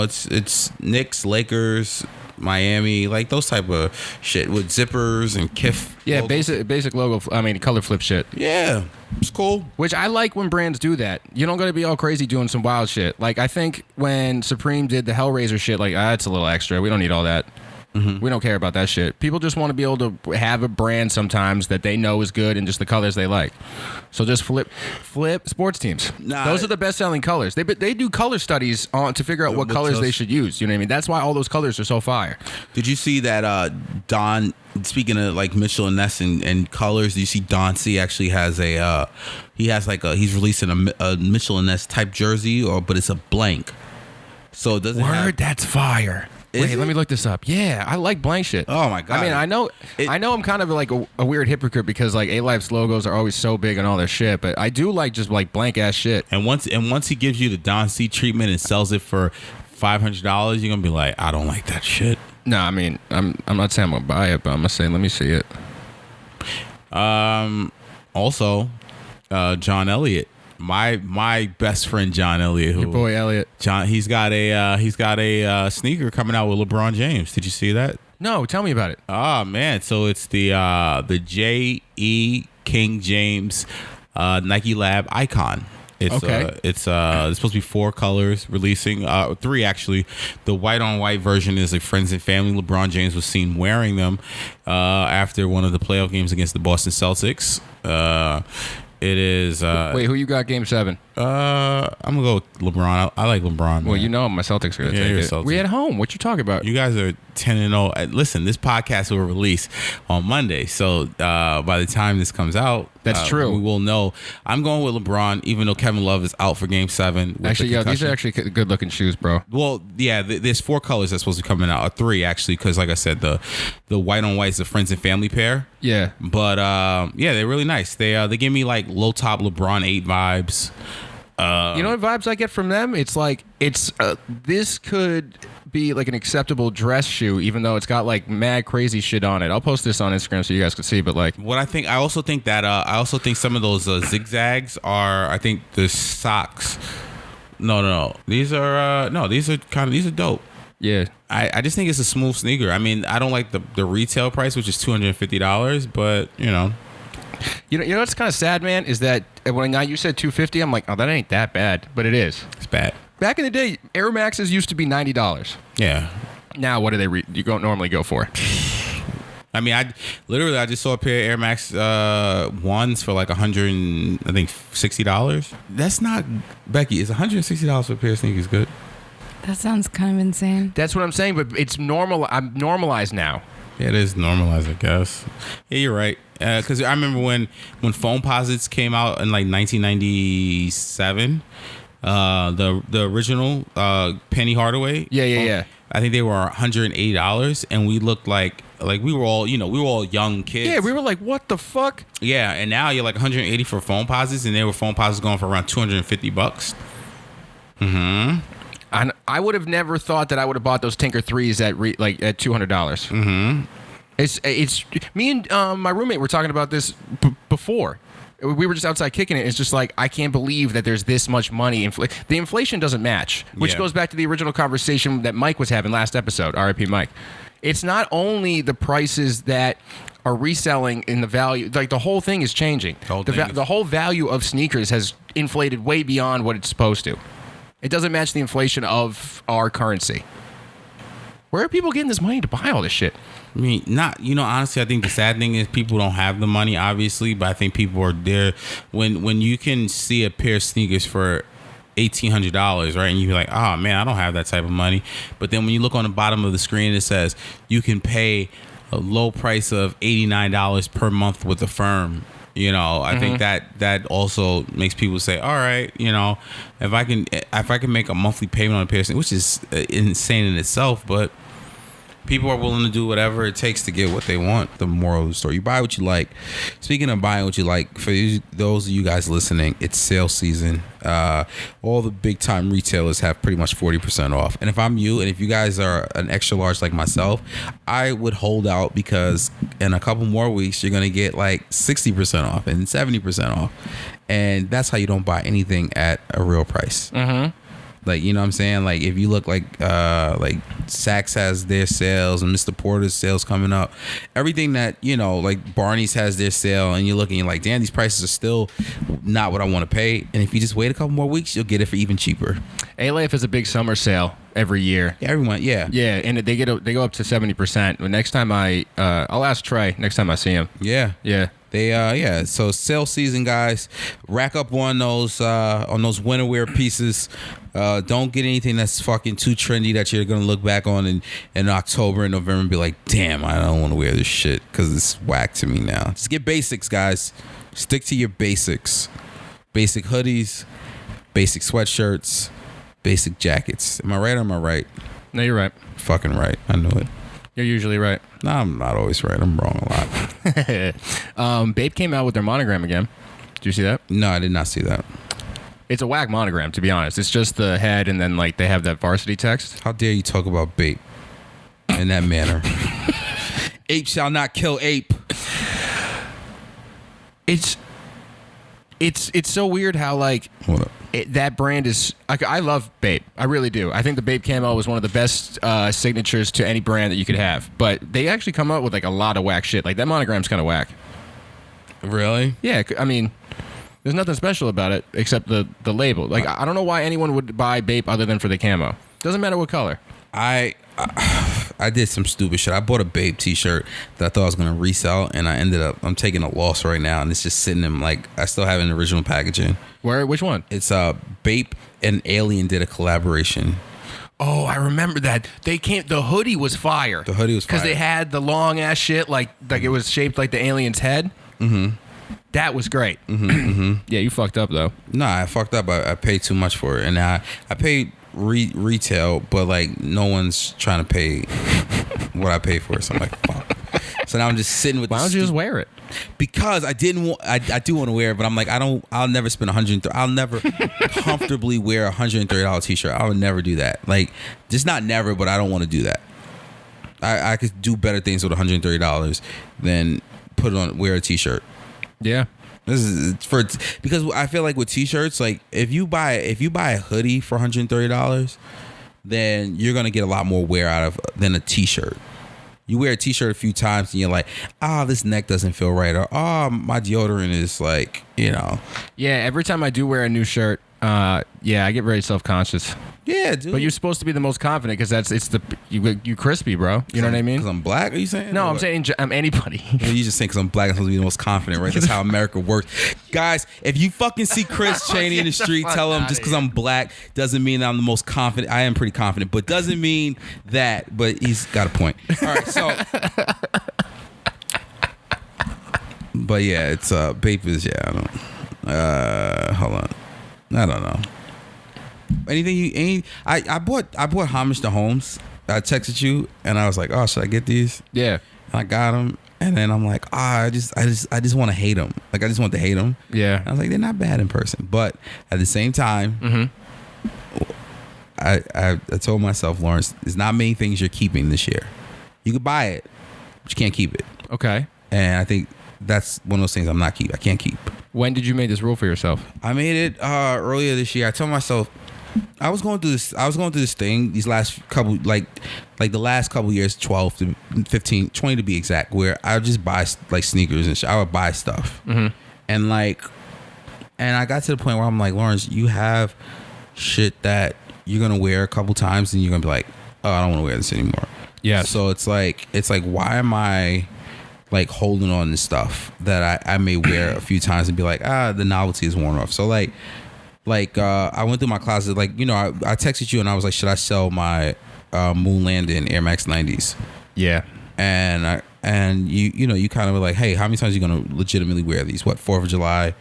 it's Knicks, Lakers, Miami, like those type of shit with zippers and Kif. Yeah, logos. basic logo. Color flip shit. Yeah, it's cool. Which I like when brands do that. You don't got to be all crazy doing some wild shit. Like I think when Supreme did the Hellraiser shit, like that's a little extra. We don't need all that. We don't care about that shit. People just want to be able to have a brand sometimes that they know is good and just the colors they like. So just flip sports teams. Those are the best selling colors. They do color studies to figure out what colors they should use. You know what I mean? That's why all those colors are so fire. Did you see that Don, speaking of like Mitchell and Ness and colors, do you see Don C actually has he's releasing a Mitchell and Ness type jersey, but it's a blank. So it doesn't That's fire. Wait, let me look this up. Yeah, I like blank shit. Oh my god! I mean, I know I'm kind of like a weird hypocrite because like A-Life's logos are always so big and all their shit, but I do like just like blank ass shit. And once he gives you the Don C treatment and sells it for $500, you're gonna be like, I don't like that shit. No, I mean, I'm not saying I'm gonna buy it, but I'm gonna say let me see it. Also, John Elliott. My best friend John Elliott, Your boy Elliott. John, he's got a sneaker coming out with LeBron James. Did you see that? No, tell me about it. Oh man, so it's the J.E. King James Nike Lab Icon. It's okay. It's supposed to be 4 colors releasing, 3 actually. The white on white version is like friends and family. LeBron James was seen wearing them after one of the playoff games against the Boston Celtics. It is. Wait, who you got? Game 7. I'm gonna go with LeBron. I like LeBron. Man. Well, you know my Celtics are gonna take it. We at home. What you talking about? You guys are 10-0. Listen, this podcast will release on Monday, so by the time this comes out, that's true. We will know. I'm going with LeBron, even though Kevin Love is out for Game 7. Actually, yeah, these are actually good looking shoes, bro. Well, yeah, there's 4 colors that's supposed to be coming out, or 3 actually, because like I said, the white on white is the friends and family pair. Yeah, but yeah, they're really nice. They give me like low top LeBron 8 vibes. You know what vibes I get from them? It's like this could be like an acceptable dress shoe, even though it's got like mad crazy shit on it. I'll post this on Instagram so you guys can see. But like, what I also think some of those zigzags are. I think the socks. No. These are dope. Yeah. I just think it's a smooth sneaker. I mean, I don't like the retail price, which is $250, but you know. You know what's kind of sad, man, is that when you said $250, I'm like, oh, that ain't that bad, but it is. It's bad. Back in the day, Air Maxes used to be $90. Yeah. Now, what do you normally go for? I mean, I just saw a pair of Air Max ones for like $160. That's not, Becky. Is $160 for a pair of sneakers good? That sounds kind of insane. That's what I'm saying, but it's normal. I'm normalized now. Yeah, it is normalized, I guess. Yeah, you're right. Because I remember when Foam Posits came out in like 1997, the original Penny Hardaway. Yeah. I think they were $180, and we looked like we were all young kids. Yeah, we were like, what the fuck? Yeah, and now you're like 180 for Foam Posits, and there were Foam Posits going for around $250. Mm-hmm. I would have never thought that I would have bought those Tinker 3s at $200. Mm-hmm. It's me and my roommate were talking about this before. We were just outside kicking it. It's just like, I can't believe that there's this much money. The inflation doesn't match, which goes back to the original conversation that Mike was having last episode. R.I.P. Mike. It's not only the prices that are reselling in the value, like the whole thing is changing. The whole value of sneakers has inflated way beyond what it's supposed to. It doesn't match the inflation of our currency. Where are people getting this money to buy all this shit? I mean, honestly, I think the sad thing is people don't have the money, obviously, but I think people are there. When you can see a pair of sneakers for $1,800, right, and you're like, oh, man, I don't have that type of money. But then when you look on the bottom of the screen, it says you can pay a low price of $89 per month with the firm. I think that also makes people say, all right, if I can make a monthly payment on a pair of sneakers, which is insane in itself, but people are willing to do whatever it takes to get what they want. The moral of the story, you buy what you like. Speaking of buying what you like, for those of you guys listening, it's sale season. All the big time retailers have pretty much 40% off. And if I'm you, and if you guys are an extra large like myself, I would hold out, because in a couple more weeks, you're going to get like 60% off and 70% off. And that's how you don't buy anything at a real price. Mm-hmm. Like, you know what I'm saying? Like, if you look like Saks has their sales and Mr. Porter's sales coming up, everything that, you know, like Barney's has their sale, and you're looking like, damn, these prices are still not what I want to pay. And if you just wait a couple more weeks, you'll get it for even cheaper. A-Life is a big summer sale every year. Yeah, everyone, yeah. Yeah, and they go up to 70%. But next time I'll ask Trey next time I see him. Yeah. Yeah. They so sale season, guys. Rack up on those winter wear pieces. Don't get anything that's fucking too trendy that you're gonna look back on in October and November and be like, damn, I don't want to wear this shit because it's whack to me now. Just get basics, guys. Stick to your basics. Basic hoodies, basic sweatshirts, basic jackets. Am I right or am I right? No, you're right. Fucking right. I knew it. You're usually right. No, I'm not always right. I'm wrong a lot. Bape came out with their monogram again. Did you see that? No, I did not see that. It's a whack monogram, to be honest. It's just the head, and then like they have that varsity text. How dare you talk about Bape in that manner? Ape shall not kill ape. It's so weird how like What up? that brand is. I love Bape. I really do. I think the Bape camo was one of the best signatures to any brand that you could have. But they actually come up with like a lot of whack shit. Like that monogram's kind of whack. Really? Yeah, I mean, there's nothing special about it except the label. Like I don't know why anyone would buy Bape other than for the camo. Doesn't matter what color. I did some stupid shit. I bought a Bape t-shirt that I thought I was gonna resell, and I'm taking a loss right now, and it's just sitting in like I still have an original packaging. Where? Which one? It's Bape and Alien did a collaboration. Oh, I remember that. They came. The hoodie was fire. The hoodie was fire because they had the long ass shit, like it was shaped like the alien's head. Mm-hmm. That was great. Mm-hmm, mm-hmm. Yeah, you fucked up though. Nah, I fucked up. I paid too much for it, and I paid retail, but like no one's trying to pay what I paid for it. So I'm like, fuck. So now I'm just sitting with. Why don't you just wear it? Because I didn't want. I do want to wear it, but I'm like, I'll never spend $130. I'll never comfortably wear a $130 t-shirt. I would never do that. Like, just not never, but I don't want to do that. I could do better things with $130 than put it on, wear a t-shirt. Yeah. This is because I feel like with t-shirts, like if you buy a hoodie for $130, then you're gonna get a lot more wear out of than a t-shirt. You wear a t-shirt a few times and you're like, this neck doesn't feel right, or my deodorant is like, you know. Yeah, every time I do wear a new shirt, I get very self-conscious. Yeah, dude. But you're supposed to be the most confident because you crispy, bro. You know what I mean? Because I'm black, are you saying? No, I'm saying I'm anybody. You just saying because I'm black, I'm supposed to be the most confident, right? That's how America works. Guys, if you fucking see Chris Cheney in the street, tell him just because I'm black doesn't mean that I'm the most confident. I am pretty confident, but doesn't mean that. But he's got a point. All right, so. But yeah, it's Bape is, I don't. Hold on. I don't know. I bought homage to Holmes. I texted you and I was like, should I get these? Yeah. And I got them, and then I'm like, I just want to hate them. Like I just want to hate them. Yeah. And I was like, they're not bad in person, but at the same time, I told myself, Lawrence, there's not many things you're keeping this year. You could buy it, but you can't keep it. Okay. And I think that's one of those things I can't keep. When did you make this rule for yourself? I made it earlier this year. I told myself I was going through this thing these last couple like the last couple years, 12 to 15, 20 to be exact, where I would just buy like sneakers and shit. I would buy stuff. Mm-hmm. And I got to the point where I'm like, Lawrence, you have shit that you're going to wear a couple times and you're going to be like, I don't want to wear this anymore. Yeah. So it's like why am I like holding on to stuff that I may wear a few times and be like, the novelty is worn off. So I went through my closet, like, you know, I texted you and I was like, should I sell my Moon Landing Air Max 90s? Yeah. And you kind of were like, hey, how many times are you gonna legitimately wear these? What, 4th of July?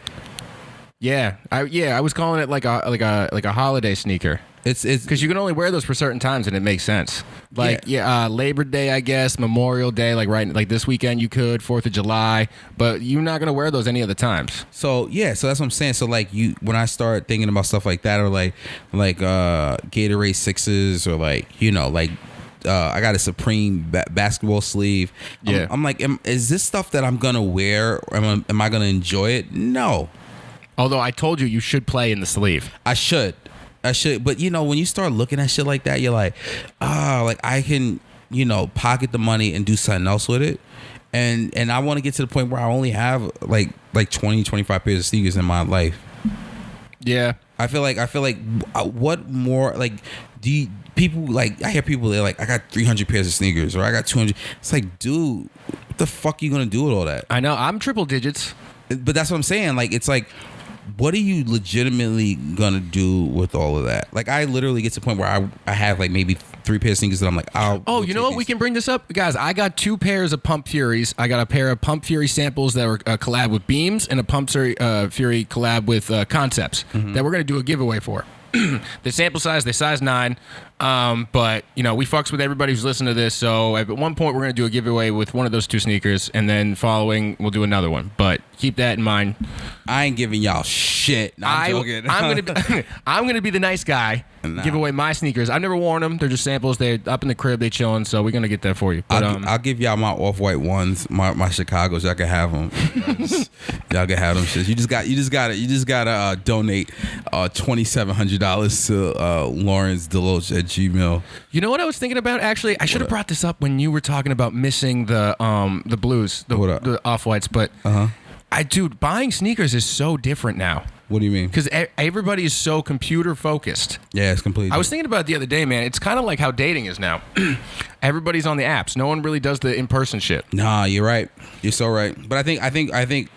Yeah. I was calling it like a holiday sneaker. It's because you can only wear those for certain times and it makes sense. Like Labor Day, I guess, Memorial Day, like this weekend you could, 4th of July, but you're not gonna wear those any other times. So that's what I'm saying. So like when I start thinking about stuff like that, or like Gatorade 6s, or I got a Supreme basketball sleeve. Yeah. I'm like, is this stuff that I'm gonna wear? Or am I gonna enjoy it? No. Although I told you should play in the sleeve. I should. I should, but when you start looking at shit like that, you're like, like I can, pocket the money and do something else with it. And I want to get to the point where I only have like 20, 25 pairs of sneakers in my life. Yeah. I feel like what more, like, people, like, I hear people, they're like, I got 300 pairs of sneakers, or I got 200. It's like, dude, what the fuck are you gonna do with all that? I know, I'm triple digits. But that's what I'm saying. Like, it's like, what are you legitimately gonna do with all of that? Like, I literally get to the point where I have like maybe 3 pairs of sneakers that I'm like, you know what? We can bring this up, guys. I got 2 pairs of Pump Furies. I got a pair of Pump Fury samples that were collab with Beams, and a Pump Fury collab with Concepts that we're gonna do a giveaway for. The sample size, they size 9, but we fucks with everybody who's listening to this. So at one point we're gonna do a giveaway with one of those 2 sneakers, and then following we'll do another one. But keep that in mind. I ain't giving y'all shit. No, I'm joking. I'm gonna be the nice guy. Give away my sneakers. I've never worn them. They're just samples. They're up in the crib. They chilling. So we're gonna get that for you. But, I'll give y'all my off-white ones, my Chicago's. Y'all can have them. Y'all can have them. Shit. You just gotta donate $2,700 to Lawrence DeLoach at Gmail. You know what I was thinking about? Actually, I should have brought this up when you were talking about missing the blues, the off-whites. But dude, buying sneakers is so different now. What do you mean? Because everybody is so computer focused. Yeah, it's completely. I was thinking about it the other day, man. It's kind of like how dating is now. Everybody's on the apps. No one really does the in-person shit. Nah, you're right. You're so right. But I think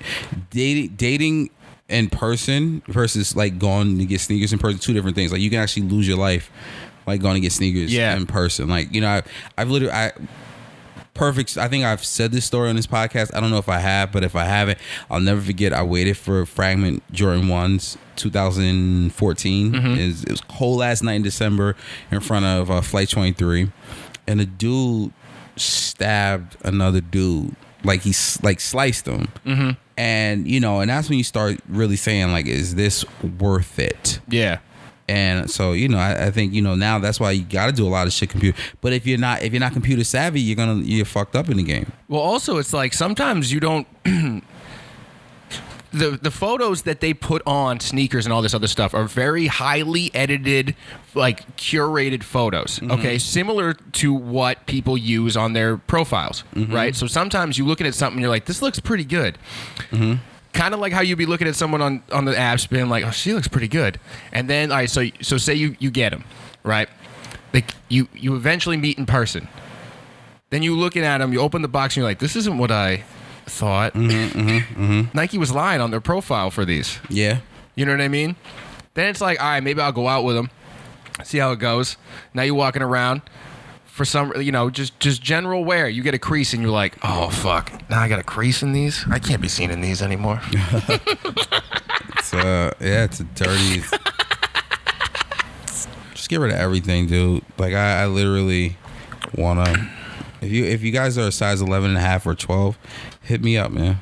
dating in person versus like going to get sneakers in person, 2 different things. Like, you can actually lose your life like going to get sneakers in person. Like, I've literally perfect. I think I've said this story on this podcast. I don't know if I have, but if I haven't, I'll never forget. I waited for Fragment Jordan 1s 2014. It was cold last night in December in front of Flight 23, and a dude stabbed another dude. Like, he sliced him. And and that's when you start really saying, like, is this worth it? Yeah. And so, I think, now that's why you got to do a lot of shit computer. But if you're not computer savvy, you're fucked up in the game. Well, also, it's like sometimes you don't. The photos that they put on sneakers and all this other stuff are very highly edited, like curated photos. Okay, similar to what people use on their profiles, right? So sometimes you looking at something, you're like, this looks pretty good. Kind of like how you'd be looking at someone on the apps being like, oh, she looks pretty good. And then, all right, so say you get them, right? Like, you eventually meet in person. Then you looking at them, you open the box, and you're like, this isn't what I thought. Nike was lying on their profile for these. Yeah. You know what I mean? Then it's like, all right, maybe I'll go out with them, see how it goes. Now you're walking around. For some, just general wear, you get a crease and you're like, oh fuck, now I got a crease in these. I can't be seen in these anymore. It's a dirty. Just get rid of everything, dude. Like, I literally wanna. If you guys are a size 11.5 or 12, hit me up, man.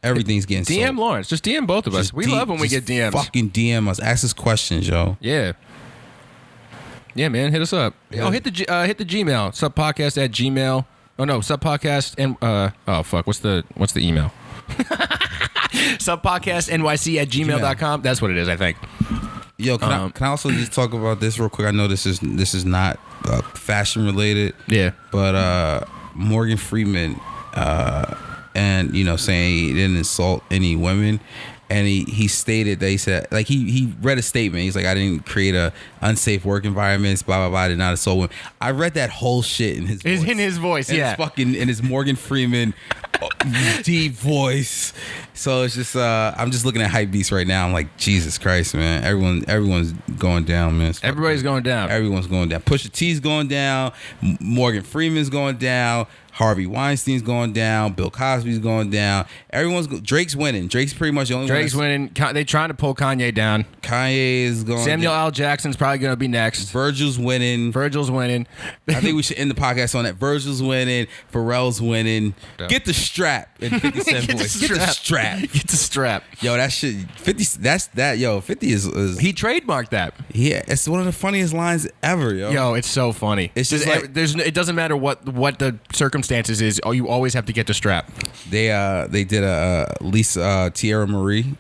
Everything's getting DM sold. Lawrence. Just DM both of us. We love when we get DMs. Fucking DM us. Ask us questions, yo. Yeah. Yeah, man, hit us up. Yeah. Oh, hit the Gmail. Subpodcast at Gmail. Oh no, subpodcast and oh fuck, what's the email? Subpodcastnyc at gmail.com. That's what it is, I think. Yo, can I also just talk about this real quick? I know this is not fashion related. Yeah. But Morgan Freeman and saying he didn't insult any women. And he stated that he said, like, he read a statement. He's like, I didn't create a unsafe work environments, blah, blah, blah. I did not assault women. I read that whole shit in his voice. In his voice, yeah. In his Morgan Freeman deep voice. So it's just, I'm just looking at Hypebeast right now. I'm like, Jesus Christ, man. Everyone's going down, man. Everybody's going down. Everyone's going down. Pusha T's going down. Morgan Freeman's going down. Harvey Weinstein's going down. Bill Cosby's going down. Drake's winning. Drake's pretty much the only one. Drake's winning. They trying to pull Kanye down. Kanye is going. Samuel L. Jackson's probably going to be next. Virgil's winning. I think we should end the podcast on that. Virgil's winning. Pharrell's winning. Yeah. Get the strap in 50 Cent voice. Get the strap. Get the strap. Yo, that shit. 50. That's that. Yo, 50 is. He trademarked that. Yeah, it's one of the funniest lines ever. Yo, it's so funny. It's just like it doesn't matter what the circumstances is. Oh, you always have to get the strap. They did a Tierra Marie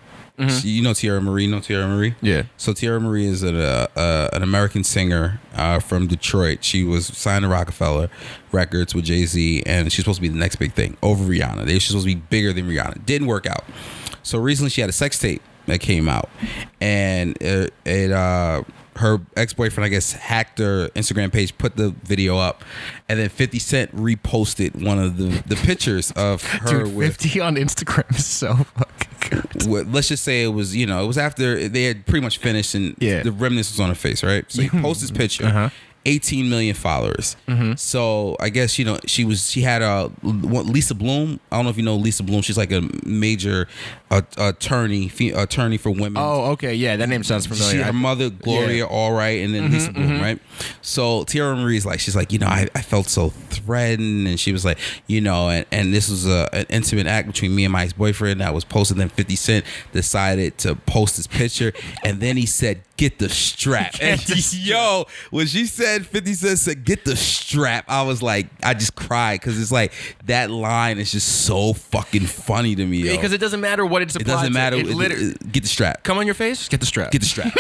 You know Tierra Marie. Yeah. So Tierra Marie is an American singer from Detroit. She was signed to Rockefeller Records with Jay-Z, and she's supposed to be the next big thing over Rihanna. She's supposed to be bigger than Rihanna. Didn't work out. So recently she had a sex tape that came out, and her ex-boyfriend, I guess, hacked her Instagram page, put the video up, and then 50 Cent reposted one of the pictures of her. Dude, 50 on Instagram is so fucking good. Let's just say it was after they had pretty much finished, and the remnants was on her face, right? So he posted this picture. 18 million followers. So I guess she had Lisa Bloom. I don't know if you know Lisa Bloom. She's like a major attorney for women. Oh, okay, yeah, that name sounds familiar. Her mother Gloria Allright, and then Lisa Bloom, right? So Tierra Marie's she's like, I felt so threatened, and she was like, and this was an intimate act between me and my ex-boyfriend that was posted. Then 50 Cent decided to post this picture, and then he said, "Get the strap." And yo, when she said 50 Cent said, "Get the strap," I was like, I just cried, because it's like that line is just so fucking funny to me, yo. Because it doesn't matter what it's applied. It doesn't matter. Get the strap. Come on your face. Get the strap. Get the strap.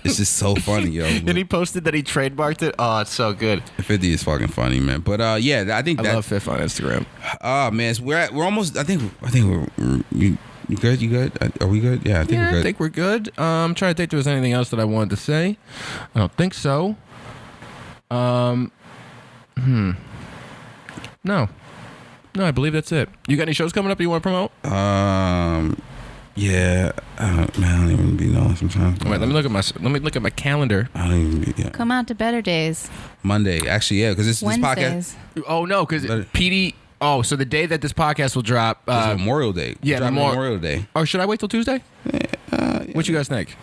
It's just so funny, yo. Then he posted that he trademarked it. Oh, it's so good. 50 is fucking funny, man. But yeah, I think I love Fifth on Instagram. Oh man, we're almost. I think we're. You good? You good? Are we good? Yeah, I think we're good. I think we're good. I'm trying to think if there was anything else that I wanted to say. I don't think so. No, I believe that's it. You got any shows coming up you want to promote? Yeah. Man, I don't even be knowing sometimes. Wait, let me look at my calendar. I don't even be. Yeah. Come out to Better Days. Monday, actually, yeah, because this podcast. Oh no, because PD. Oh, so the day that this podcast will drop, Memorial Day. Yeah, Memorial Day. Oh, should I wait till Tuesday? What you guys think?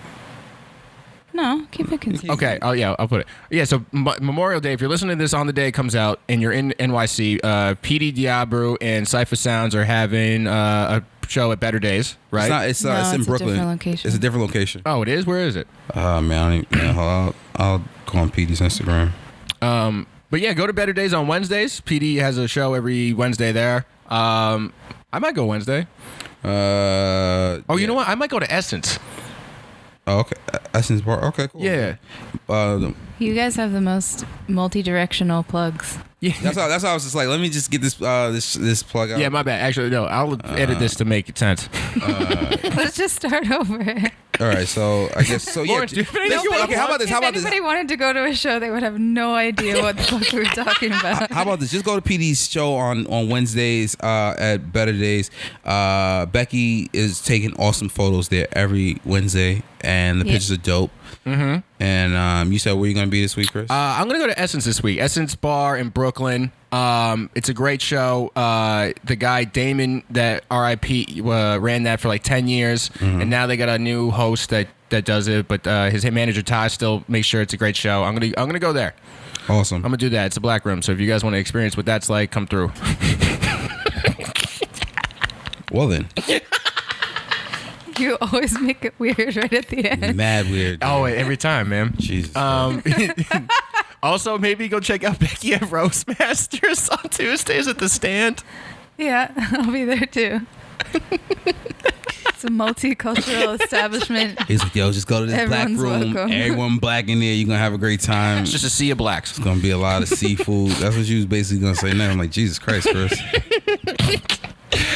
No, keep it consistent. Okay. Oh yeah, I'll put it. Yeah. So Memorial Day. If you're listening to this on the day it comes out, and you're in NYC, PD Diablo and Cypher Sounds are having a show at Better Days, right? It's in Brooklyn. Different location. It's a different location. Oh, it is. Where is it? Man, I'll go on PD's Instagram. But yeah, go to Better Days on Wednesdays. PD has a show every Wednesday there. I might go Wednesday. You know what? I might go to Essence. Oh, okay. Essence Bar. Okay, cool. Yeah. You guys have the most multi-directional plugs. Yeah. That's how I was just like, let me just get this this plug out. Yeah, my bad. Actually, no. I'll edit this to make it sense. Let's just start over. All right, so I guess so. Yeah. Lawrence, do you have anything Okay, how about this? If anybody wanted to go to a show, they would have no idea what the fuck we were talking about. How about this? Just go to PD's show on Wednesdays at Better Days. Becky is taking awesome photos there every Wednesday, and the pictures are dope. Mm-hmm. And you said where you gonna be this week, Chris? I'm gonna go to Essence this week. Essence Bar in Brooklyn. It's a great show. The guy Damon that RIP ran that for like 10 years, and now they got a new host that does it. But his manager Ty still makes sure it's a great show. I'm gonna go there. Awesome. I'm gonna do that. It's a black room, so if you guys want to experience what that's like, come through. Well then. You always make it weird right at the end. Mad weird. Oh, every time, man. Jesus. Also, maybe go check out Becky at Roastmasters on Tuesdays at the Stand. Yeah, I'll be there too. It's a multicultural establishment. He's like, yo, just go to this Everyone's black room. welcome. Everyone black in there. You're going to have a great time. It's just a sea of blacks. It's going to be a lot of seafood. That's what you was basically going to say now. I'm like, Jesus Christ, Chris.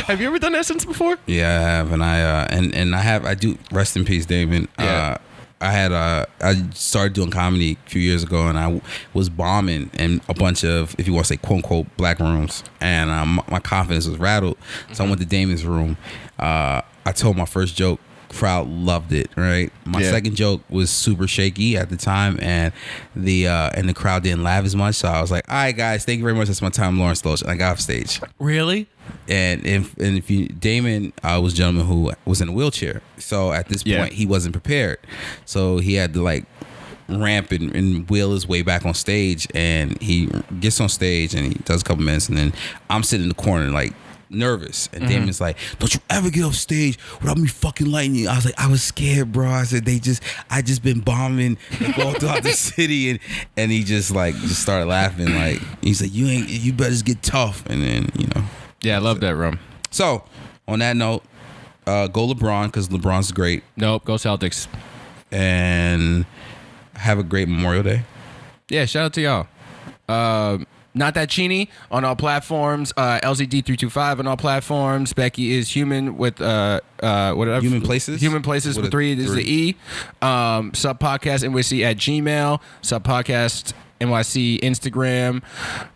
Have you ever done Essence before? Yeah, I have. And I do, rest in peace, Damon. Yeah. I started doing comedy a few years ago, and I was bombing in a bunch of, if you want to say, quote unquote, black rooms, and my confidence was rattled. So I went to Damon's room. I told my first joke. Crowd loved it, right? My second joke was super shaky at the time, and the crowd didn't laugh as much. So I was like, all right, guys, thank you very much. That's my time, Lawrence DeLoach. And I got off stage. Really? And if you, Damon was a gentleman who was in a wheelchair. So at this point, he wasn't prepared. So he had to like ramp and wheel his way back on stage. And he gets on stage and he does a couple minutes. And then I'm sitting in the corner like nervous. And Damon's like, don't you ever get off stage without me fucking lighting you. I was like, I was scared, bro. I said, I just been bombing like, all throughout the city. And he just started laughing. Like, he's like, you better just get tough. And then, Yeah, I love that room. So, on that note, Go LeBron because LeBron's great. Nope, go Celtics. And have a great Memorial Day. Yeah, shout out to y'all. Not that Cheney on all platforms. LZD325 on all platforms. Becky is human with whatever. Human Places. Human Places with 3 is the E. Sub podcast NYC at Gmail. Sub podcast NYC Instagram.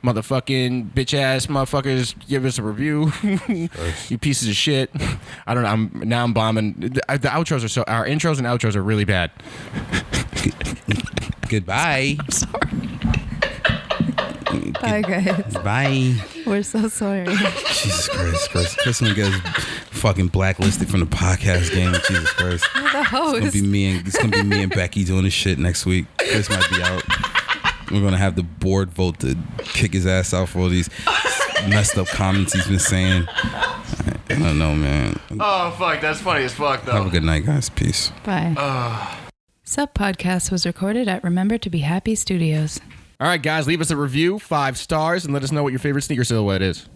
Motherfucking bitch ass motherfuckers, give us a review. You pieces of shit. I don't know. I'm bombing. The outros are our intros and outros are really bad. Goodbye. I'm sorry. Bye, guys. Bye. We're so sorry. Jesus Christ. Chris gonna get fucking blacklisted from the podcast game. Jesus Christ. You're the host. It's gonna be me and Becky doing this shit next week. Chris might be out. We're gonna have the board vote to kick his ass out for all these messed up comments he's been saying. I don't know, man. Oh fuck, that's funny as fuck though. Have a good night, guys. Peace. Bye. Sub Podcast was recorded at Remember to Be Happy Studios. All right, guys, leave us a review, 5 stars, and let us know what your favorite sneaker silhouette is.